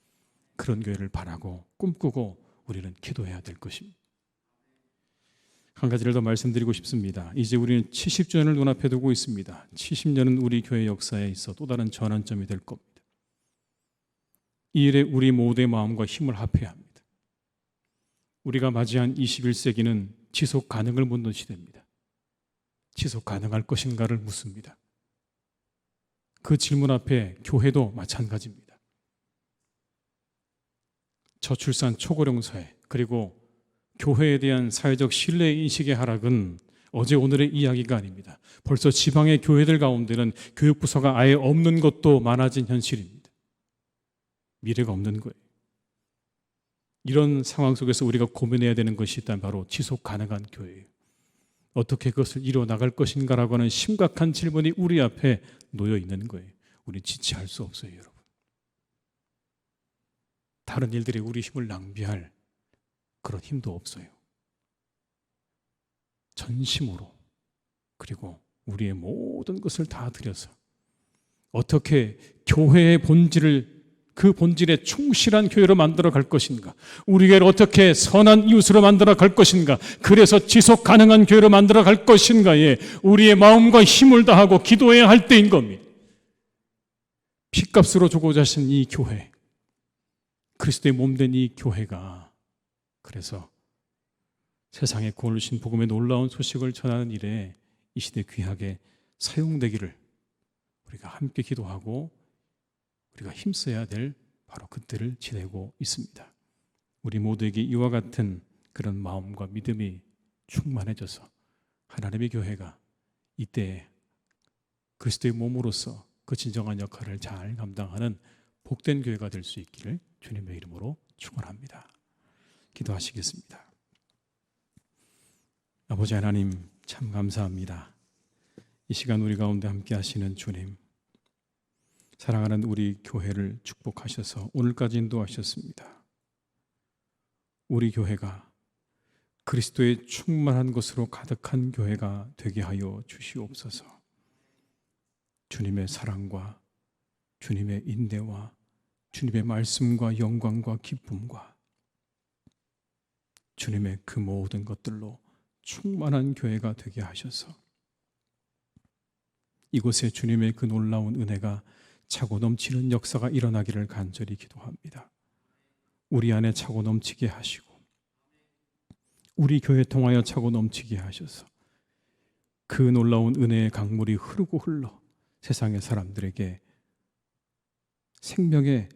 그런 교회를 바라고 꿈꾸고 우리는 기도해야 될 것입니다. 한 가지를 더 말씀드리고 싶습니다. 이제 우리는 70주년을 눈앞에 두고 있습니다. 70년은 우리 교회 역사에 있어 또 다른 전환점이 될 겁니다. 이 일에 우리 모두의 마음과 힘을 합해야 합니다. 우리가 맞이한 21세기는 지속 가능을 묻는 시대입니다. 지속 가능할 것인가를 묻습니다. 그 질문 앞에 교회도 마찬가지입니다. 저출산 초고령 사회, 그리고 교회에 대한 사회적 신뢰 인식의 하락은 어제 오늘의 이야기가 아닙니다. 벌써 지방의 교회들 가운데는 교육부서가 아예 없는 것도 많아진 현실입니다. 미래가 없는 거예요. 이런 상황 속에서 우리가 고민해야 되는 것이 일단 바로 지속 가능한 교회예요. 어떻게 그것을 이뤄 나갈 것인가라고 하는 심각한 질문이 우리 앞에 놓여 있는 거예요. 우리 지체할 수 없어요, 여러분. 다른 일들에 우리 힘을 낭비할 그런 힘도 없어요. 전심으로, 그리고 우리의 모든 것을 다 들여서 어떻게 교회의 본질을, 그 본질에 충실한 교회로 만들어 갈 것인가, 우리 교회를 어떻게 선한 이웃으로 만들어 갈 것인가, 그래서 지속 가능한 교회로 만들어 갈 것인가에 우리의 마음과 힘을 다하고 기도해야 할 때인 겁니다. 핏값으로 주고자 하신 이 교회, 그리스도의 몸된 이 교회가 그래서 세상에 구원을 주신 복음의 놀라운 소식을 전하는 일에 이 시대 귀하게 사용되기를 우리가 함께 기도하고 우리가 힘써야 될 바로 그때를 지내고 있습니다. 우리 모두에게 이와 같은 그런 마음과 믿음이 충만해져서 하나님의 교회가 이때 그리스도의 몸으로서 그 진정한 역할을 잘 감당하는 복된 교회가 될 수 있기를 주님의 이름으로 축원합니다. 기도하시겠습니다. 아버지 하나님, 참 감사합니다. 이 시간 우리 가운데 함께 하시는 주님, 사랑하는 우리 교회를 축복하셔서 오늘까지 인도하셨습니다. 우리 교회가 그리스도의 충만한 것으로 가득한 교회가 되게 하여 주시옵소서. 주님의 사랑과 주님의 인내와 주님의 말씀과 영광과 기쁨과 주님의 그 모든 것들로 충만한 교회가 되게 하셔서 이곳에 주님의 그 놀라운 은혜가 차고 넘치는 역사가 일어나기를 간절히 기도합니다. 우리 안에 차고 넘치게 하시고 우리 교회 통하여 차고 넘치게 하셔서 그 놀라운 은혜의 강물이 흐르고 흘러 세상의 사람들에게 생명의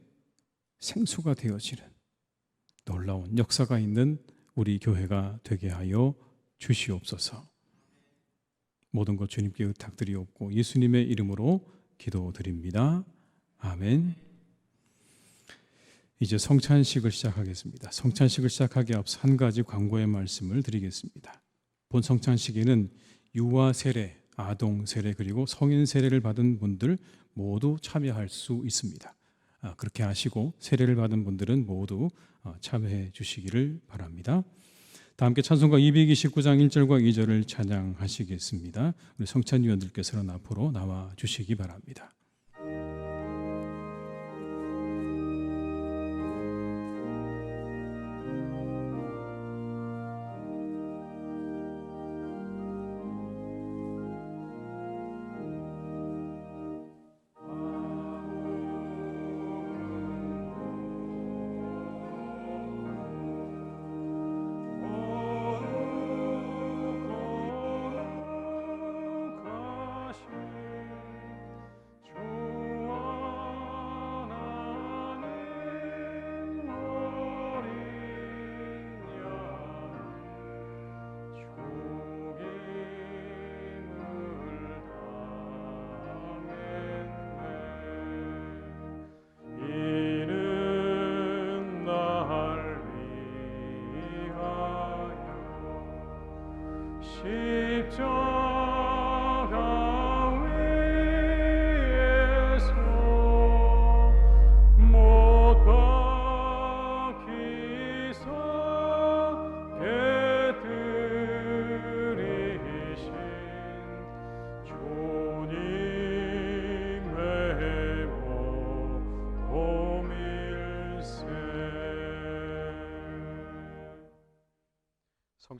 생수가 되어지는 놀라운 역사가 있는 우리 교회가 되게 하여 주시옵소서. 모든 것 주님께 의탁드리옵고 예수님의 이름으로 기도드립니다. 아멘. 이제 성찬식을 시작하겠습니다. 성찬식을 시작하기 앞서 한 가지 광고의 말씀을 드리겠습니다. 본 성찬식에는 유아 세례, 아동 세례 그리고 성인 세례를 받은 분들 모두 참여할 수 있습니다. 그렇게 하시고 세례를 받은 분들은 모두 참여해 주시기를 바랍니다. 다 함께 찬송가 229장 1절과 2절을 찬양하시겠습니다. 우리 성찬위원들께서는 앞으로 나와 주시기 바랍니다.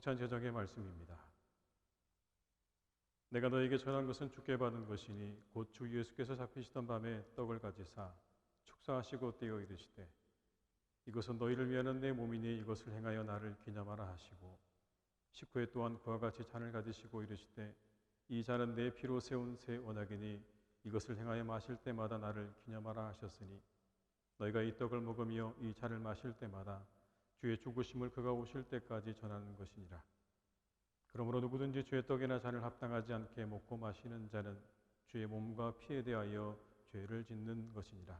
성찬 제정의 말씀입니다. 내가 너에게 전한 것은 주께 받은 것이니 곧 주 예수께서 잡히시던 밤에 떡을 가지사 축사하시고 떼어 이르시되 이것은 너희를 위하는 내 몸이니 이것을 행하여 나를 기념하라 하시고 식후에 또한 그와 같이 잔을 가지시고 이르시되 이 잔은 내 피로 세운 새 언약이니 이것을 행하여 마실 때마다 나를 기념하라 하셨으니 너희가 이 떡을 먹으며 이 잔을 마실 때마다 주의 죽으심을 그가 오실 때까지 전하는 것이니라. 그러므로 누구든지 주의 떡이나 잔을 합당하지 않게 먹고 마시는 자는 주의 몸과 피에 대하여 죄를 짓는 것이니라.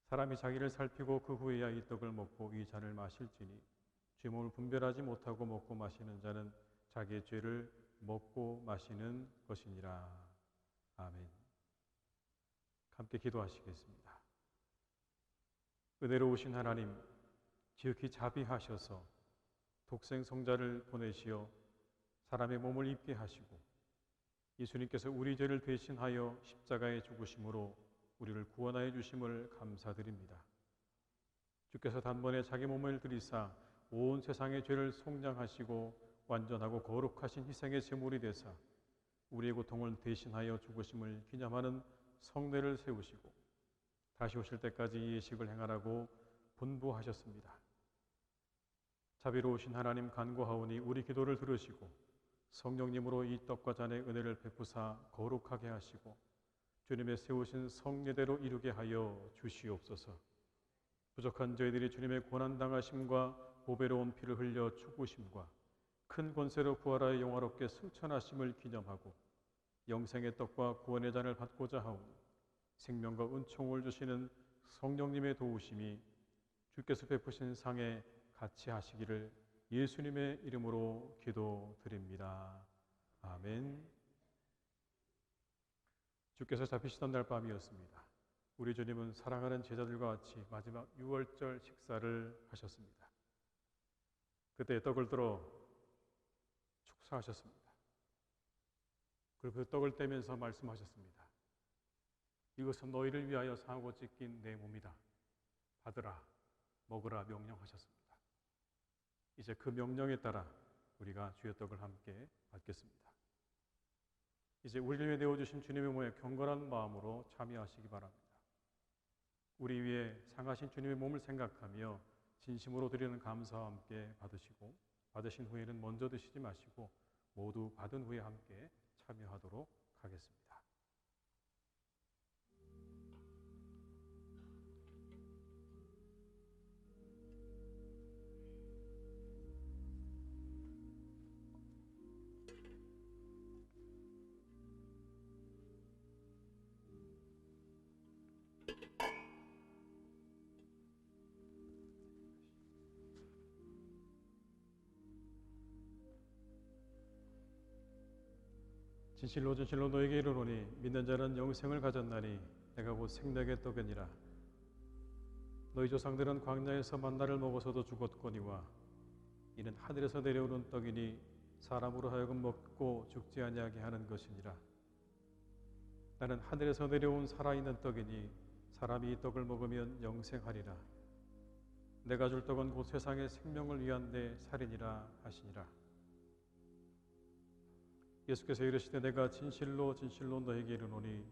사람이 자기를 살피고 그 후에야 이 떡을 먹고 이 잔을 마실지니 주의 몸을 분별하지 못하고 먹고 마시는 자는 자기의 죄를 먹고 마시는 것이니라. 아멘. 함께 기도하시겠습니다. 은혜로우신 하나님, 지극히 자비하셔서 독생 성자를 보내시어 사람의 몸을 입게 하시고 예수님께서 우리 죄를 대신하여 십자가에 죽으심으로 우리를 구원하여 주심을 감사드립니다. 주께서 단번에 자기 몸을 들이사 온 세상의 죄를 속량하시고 완전하고 거룩하신 희생의 제물이 되사 우리의 고통을 대신하여 죽으심을 기념하는 성례를 세우시고 다시 오실 때까지 이 예식을 행하라고 분부하셨습니다. 자비로우신 하나님 간구하오니 우리 기도를 들으시고 성령님으로 이 떡과 잔의 은혜를 베푸사 거룩하게 하시고 주님의 세우신 성례대로 이루게 하여 주시옵소서. 부족한 저희들이 주님의 고난당하심과 보배로운 피를 흘려 죽으심과 큰 권세로 부활하여 영화롭게 승천하심을 기념하고 영생의 떡과 구원의 잔을 받고자 하오니 생명과 은총을 주시는 성령님의 도우심이 주께서 베푸신 상에 같이 하시기를 예수님의 이름으로 기도드립니다. 아멘. 주께서 잡히시던 날 밤이었습니다. 우리 주님은 사랑하는 제자들과 같이 마지막 유월절 식사를 하셨습니다. 그때 떡을 들어 축사하셨습니다. 그리고 그 떡을 떼면서 말씀하셨습니다. 이것은 너희를 위하여 상하고 찢긴 내 몸이다. 받으라, 먹으라 명령하셨습니다. 이제 그 명령에 따라 우리가 주의 떡을 함께 받겠습니다. 이제 우리를 위해 내어주신 주님의 몸에 경건한 마음으로 참여하시기 바랍니다. 우리 위해 상하신 주님의 몸을 생각하며 진심으로 드리는 감사와 함께 받으시고 받으신 후에는 먼저 드시지 마시고 모두 받은 후에 함께 참여하도록 하겠습니다. 진실로 진실로 너에게 이르노니 믿는 자는 영생을 가졌나니 내가 곧 생명의 떡이니라. 너희 조상들은 광야에서 만나를 먹어서도 죽었거니와 이는 하늘에서 내려오는 떡이니 사람으로 하여금 먹고 죽지 아니하게 하는 것이니라. 나는 하늘에서 내려온 살아있는 떡이니 사람이 이 떡을 먹으면 영생하리라. 내가 줄 떡은 곧 세상의 생명을 위한 내 살이니라 하시니라. 예수께서 이르시되 내가 진실로 진실로 너에게 이르노니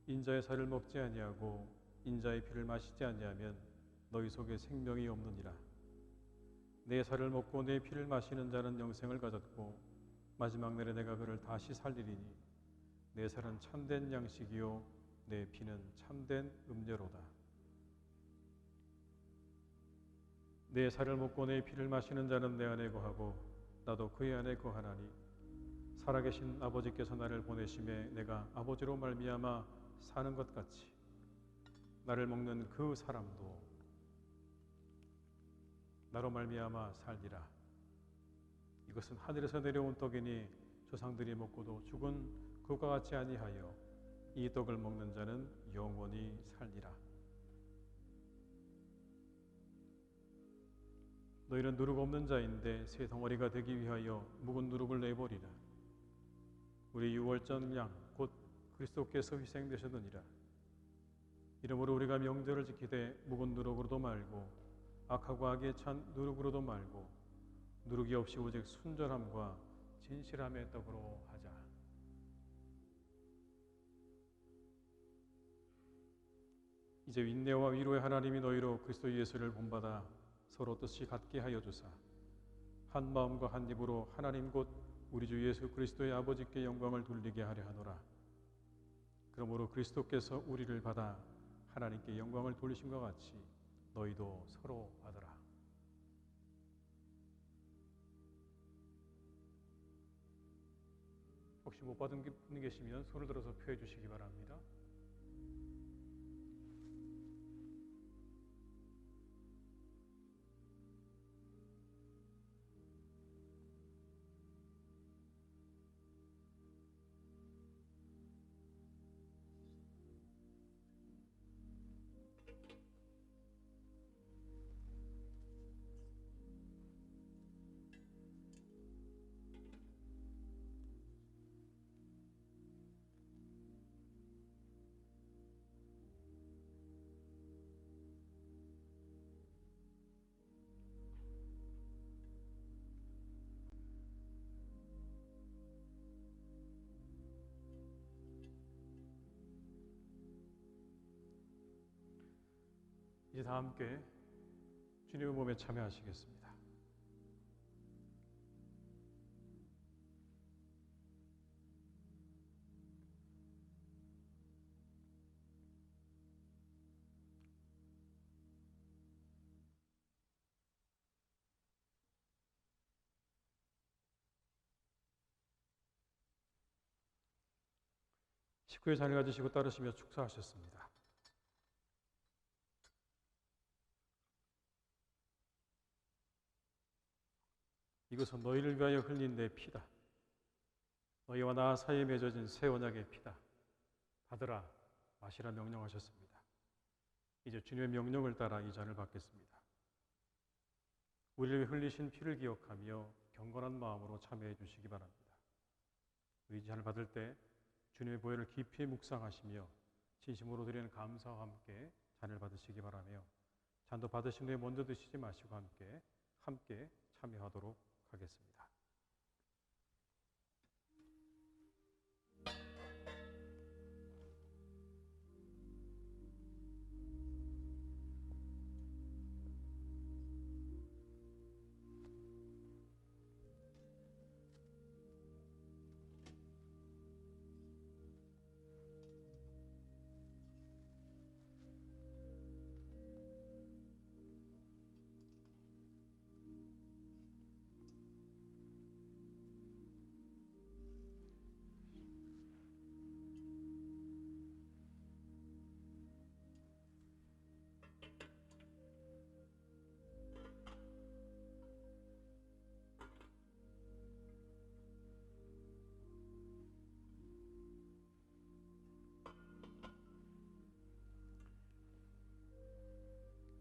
인자의 살을 먹지 아니하고 인자의 피를 마시지 아니하면 너희 속에 생명이 없느니라. 내 살을 먹고 내 피를 마시는 자는 영생을 가졌고 마지막 날에 내가 그를 다시 살리리니 내 살은 참된 양식이요 내 피는 참된 음료로다. 내 살을 먹고 내 피를 마시는 자는 내 안에 거하고 나도 그의 안에 거하나니 살아계신 아버지께서 나를 보내심에 내가 아버지로 말미암아 사는 것 같이 나를 먹는 그 사람도 나로 말미암아 살리라. 이것은 하늘에서 내려온 떡이니 조상들이 먹고도 죽은 그와 같이 아니하여 이 떡을 먹는 자는 영원히 살리라. 너희는 누룩 없는 자인데 새 덩어리가 되기 위하여 묵은 누룩을 내버리라. 우리 유월절 양 곧 그리스도께서 희생되셨느니라. 이러므로 우리가 명절을 지키되 묵은 누룩으로도 말고 악하고 악에 찬 누룩으로도 말고 누룩이 없이 오직 순전함과 진실함의 떡으로 하자. 이제 인내와 위로의 하나님이 너희로 그리스도 예수를 본받아 서로 뜻이 같게 하여 주사 한 마음과 한 입으로 하나님 곧 우리 주 예수 그리스도의 아버지께 영광을 돌리게 하려 하노라. 그러므로 그리스도께서 우리를 받아 하나님께 영광을 돌리심과 같이 너희도 서로 받으라. 혹시 못 받은 분이 계시면 손을 들어서 표해 주시기 바랍니다. 이제 다 함께 주님의 몸에 참여하시겠습니다. 식구의 잔을 가지시고 따르시며 축사하셨습니다. 이것은 너희를 위하여 흘린 내 피다. 너희와 나 사이에 맺어진 새 언약의 피다. 받으라, 마시라 명령하셨습니다. 이제 주님의 명령을 따라 이 잔을 받겠습니다. 우리를 위해 흘리신 피를 기억하며 경건한 마음으로 참여해 주시기 바랍니다. 이 잔을 받을 때 주님의 보혈을 깊이 묵상하시며 진심으로 드리는 감사와 함께 잔을 받으시기 바라며, 잔도 받으신 후에 먼저 드시지 마시고 함께 참여하도록 하겠습니다.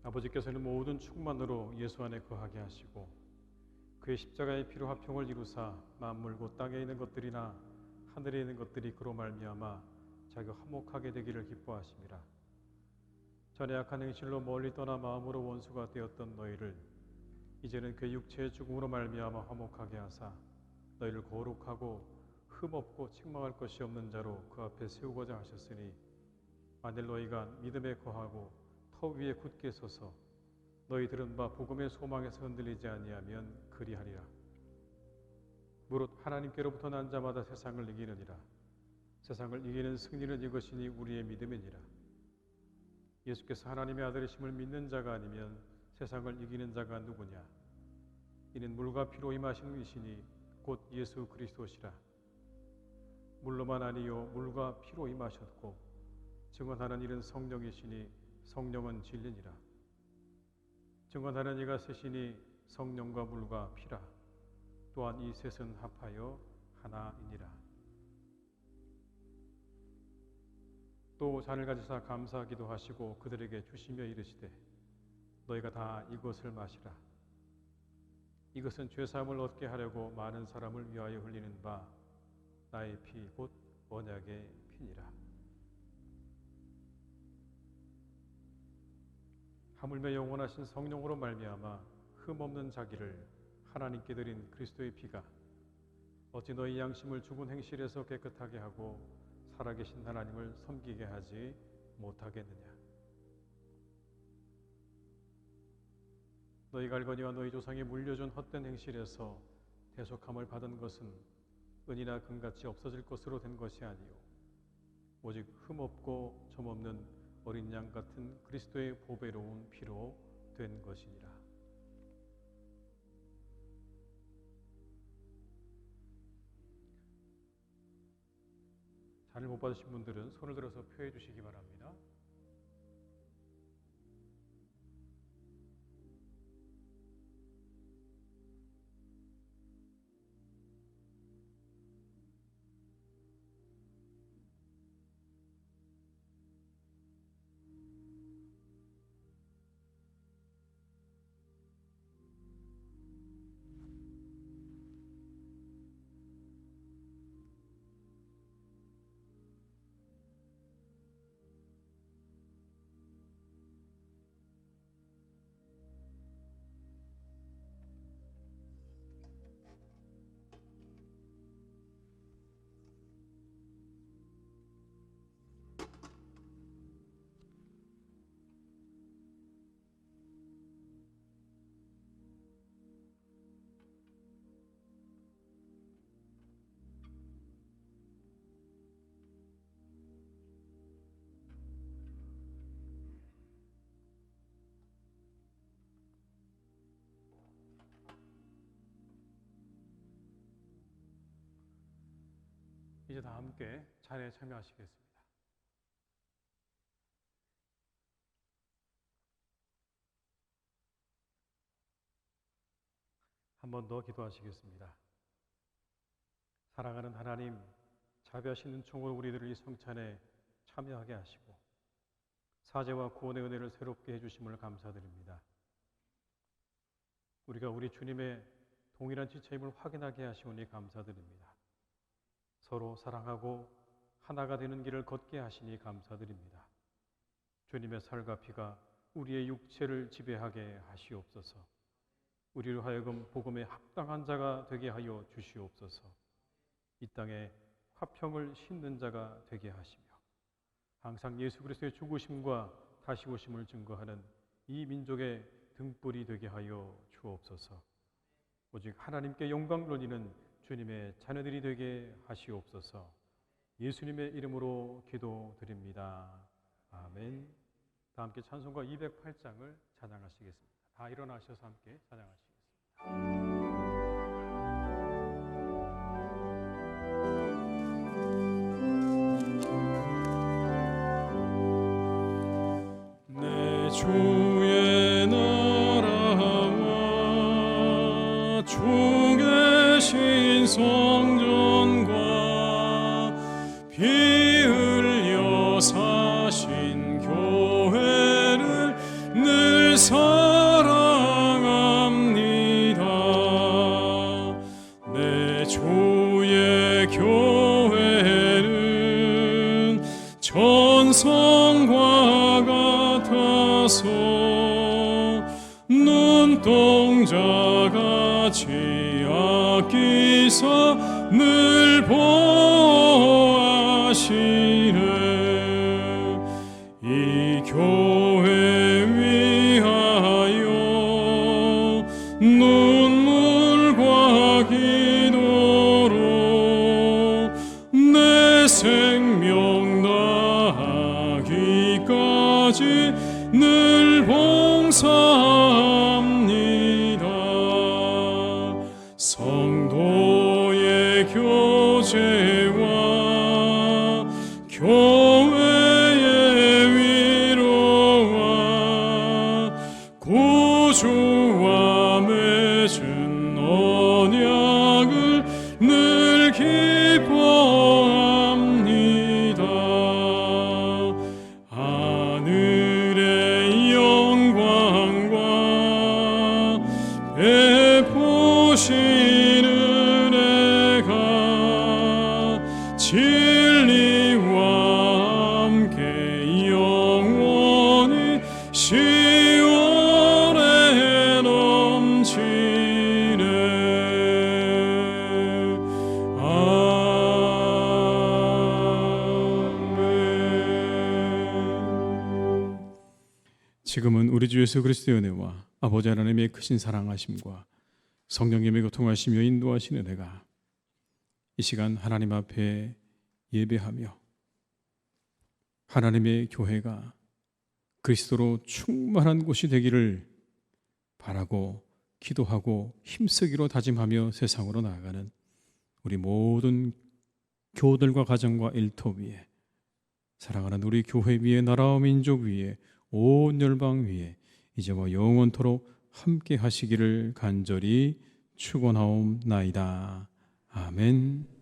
아버지께서는 모든 충만으로 예수 안에 거하게 하시고 그의 십자가의 피로 화평을 이루사 만물 곧 땅에 있는 것들이나 하늘에 있는 것들이 그로 말미암아 자기가 화목하게 되기를 기뻐하심이라. 전에 악한 행실로 멀리 떠나 마음으로 원수가 되었던 너희를 이제는 그의 육체의 죽음으로 말미암아 화목하게 하사 너희를 거룩하고 흠없고 책망할 것이 없는 자로 그 앞에 세우고자 하셨으니, 만일 너희가 믿음에 거하고 터 위에 굳게 서서 너희 들은 바 복음의 소망에서 흔들리지 아니하면 그리하리라. 무릇 하나님께로부터 난 자마다 세상을 이기느니라. 세상을 이기는 승리는 이것이니 우리의 믿음이니라. 예수께서 하나님의 아들이심을 믿는 자가 아니면 세상을 이기는 자가 누구냐? 이는 물과 피로 임하신 이시니 곧 예수 그리스도시라. 물로만 아니요 물과 피로 임하셨고 증언하는 이는 성령이시니 성령은 진리니라. 증언하는 이가 셋이니 성령과 물과 피라. 또한 이 셋은 합하여 하나이니라. 또 잔을 가지사 감사하기도 하시고 그들에게 주시며 이르시되, 너희가 다 이것을 마시라. 이것은 죄사함을 얻게 하려고 많은 사람을 위하여 흘리는 바 나의 피 곧 언약의 피니라. 하물며 영원하신 성령으로 말미암아 흠없는 자기를 하나님께 드린 그리스도의 피가 어찌 너희 양심을 죽은 행실에서 깨끗하게 하고 살아계신 하나님을 섬기게 하지 못하겠느냐? 너희가 알거니와 너희 조상이 물려준 헛된 행실에서 대속함을 받은 것은 은이나 금같이 없어질 것으로 된 것이 아니요 오직 흠없고 점없는 어린 양 같은 그리스도의 보배로운 피로 된 것이니라. 잔을 못 받으신 분들은 손을 들어서 표해 주시기 바랍니다. 이제 다 함께 찬양에 참여하시겠습니다. 한 번 더 기도하시겠습니다. 사랑하는 하나님, 자비하신 은총으로 우리들을 이 성찬에 참여하게 하시고 사죄와 구원의 은혜를 새롭게 해주심을 감사드립니다. 우리가 우리 주님의 동일한 지체임을 확인하게 하시오니 감사드립니다. 서로 사랑하고 하나가 되는 길을 걷게 하시니 감사드립니다. 주님의 살과 피가 우리의 육체를 지배하게 하시옵소서. 우리로 하여금 복음에 합당한 자가 되게 하여 주시옵소서. 이 땅에 화평을 심는 자가 되게 하시며 항상 예수 그리스도의 죽으심과 다시 오심을 증거하는 이 민족의 등불이 되게 하여 주옵소서. 오직 하나님께 영광 돌리는 주님의 자녀들이 되게 하시옵소서. 예수님의 이름으로 기도드립니다. 아멘. 다 함께 찬송가 208장을 찬양하시겠습니다. 다 일어나셔서 함께 찬양하시겠습니다. 내 주의 나라와 주 계신 성전과 피 흘려 사신 교회를 늘 사랑합니다. 내 주의 교회는 천성과 같아서 눈동자같이 아끼사 늘 보호하시네. 이 교회 위하여 눈물과 기도로 내 생명 다하기까지 늘 봉사합니다. 성도의 교제와 교회의 위로와 구주와 맺은 언약을 늘 기뻐합니다. 하늘의 영광과 베푸시는 은혜가 진리와 함께 영원히 시온에 넘치네. 아멘. 지금은 우리 주 예수 그리스도의 은혜와 아버지 하나님의 크신 사랑하심과 성령님의 교통하시며 인도하시는 은혜가 이 시간 하나님 앞에 예배하며 하나님의 교회가 그리스도로 충만한 곳이 되기를 바라고 기도하고 힘쓰기로 다짐하며 세상으로 나아가는 우리 모든 교우들과 가정과 일터 위에, 사랑하는 우리 교회 위에, 나라와 민족 위에, 온 열방 위에 이제와 영원토록 함께 하시기를 간절히 축원하옵나이다. 아멘.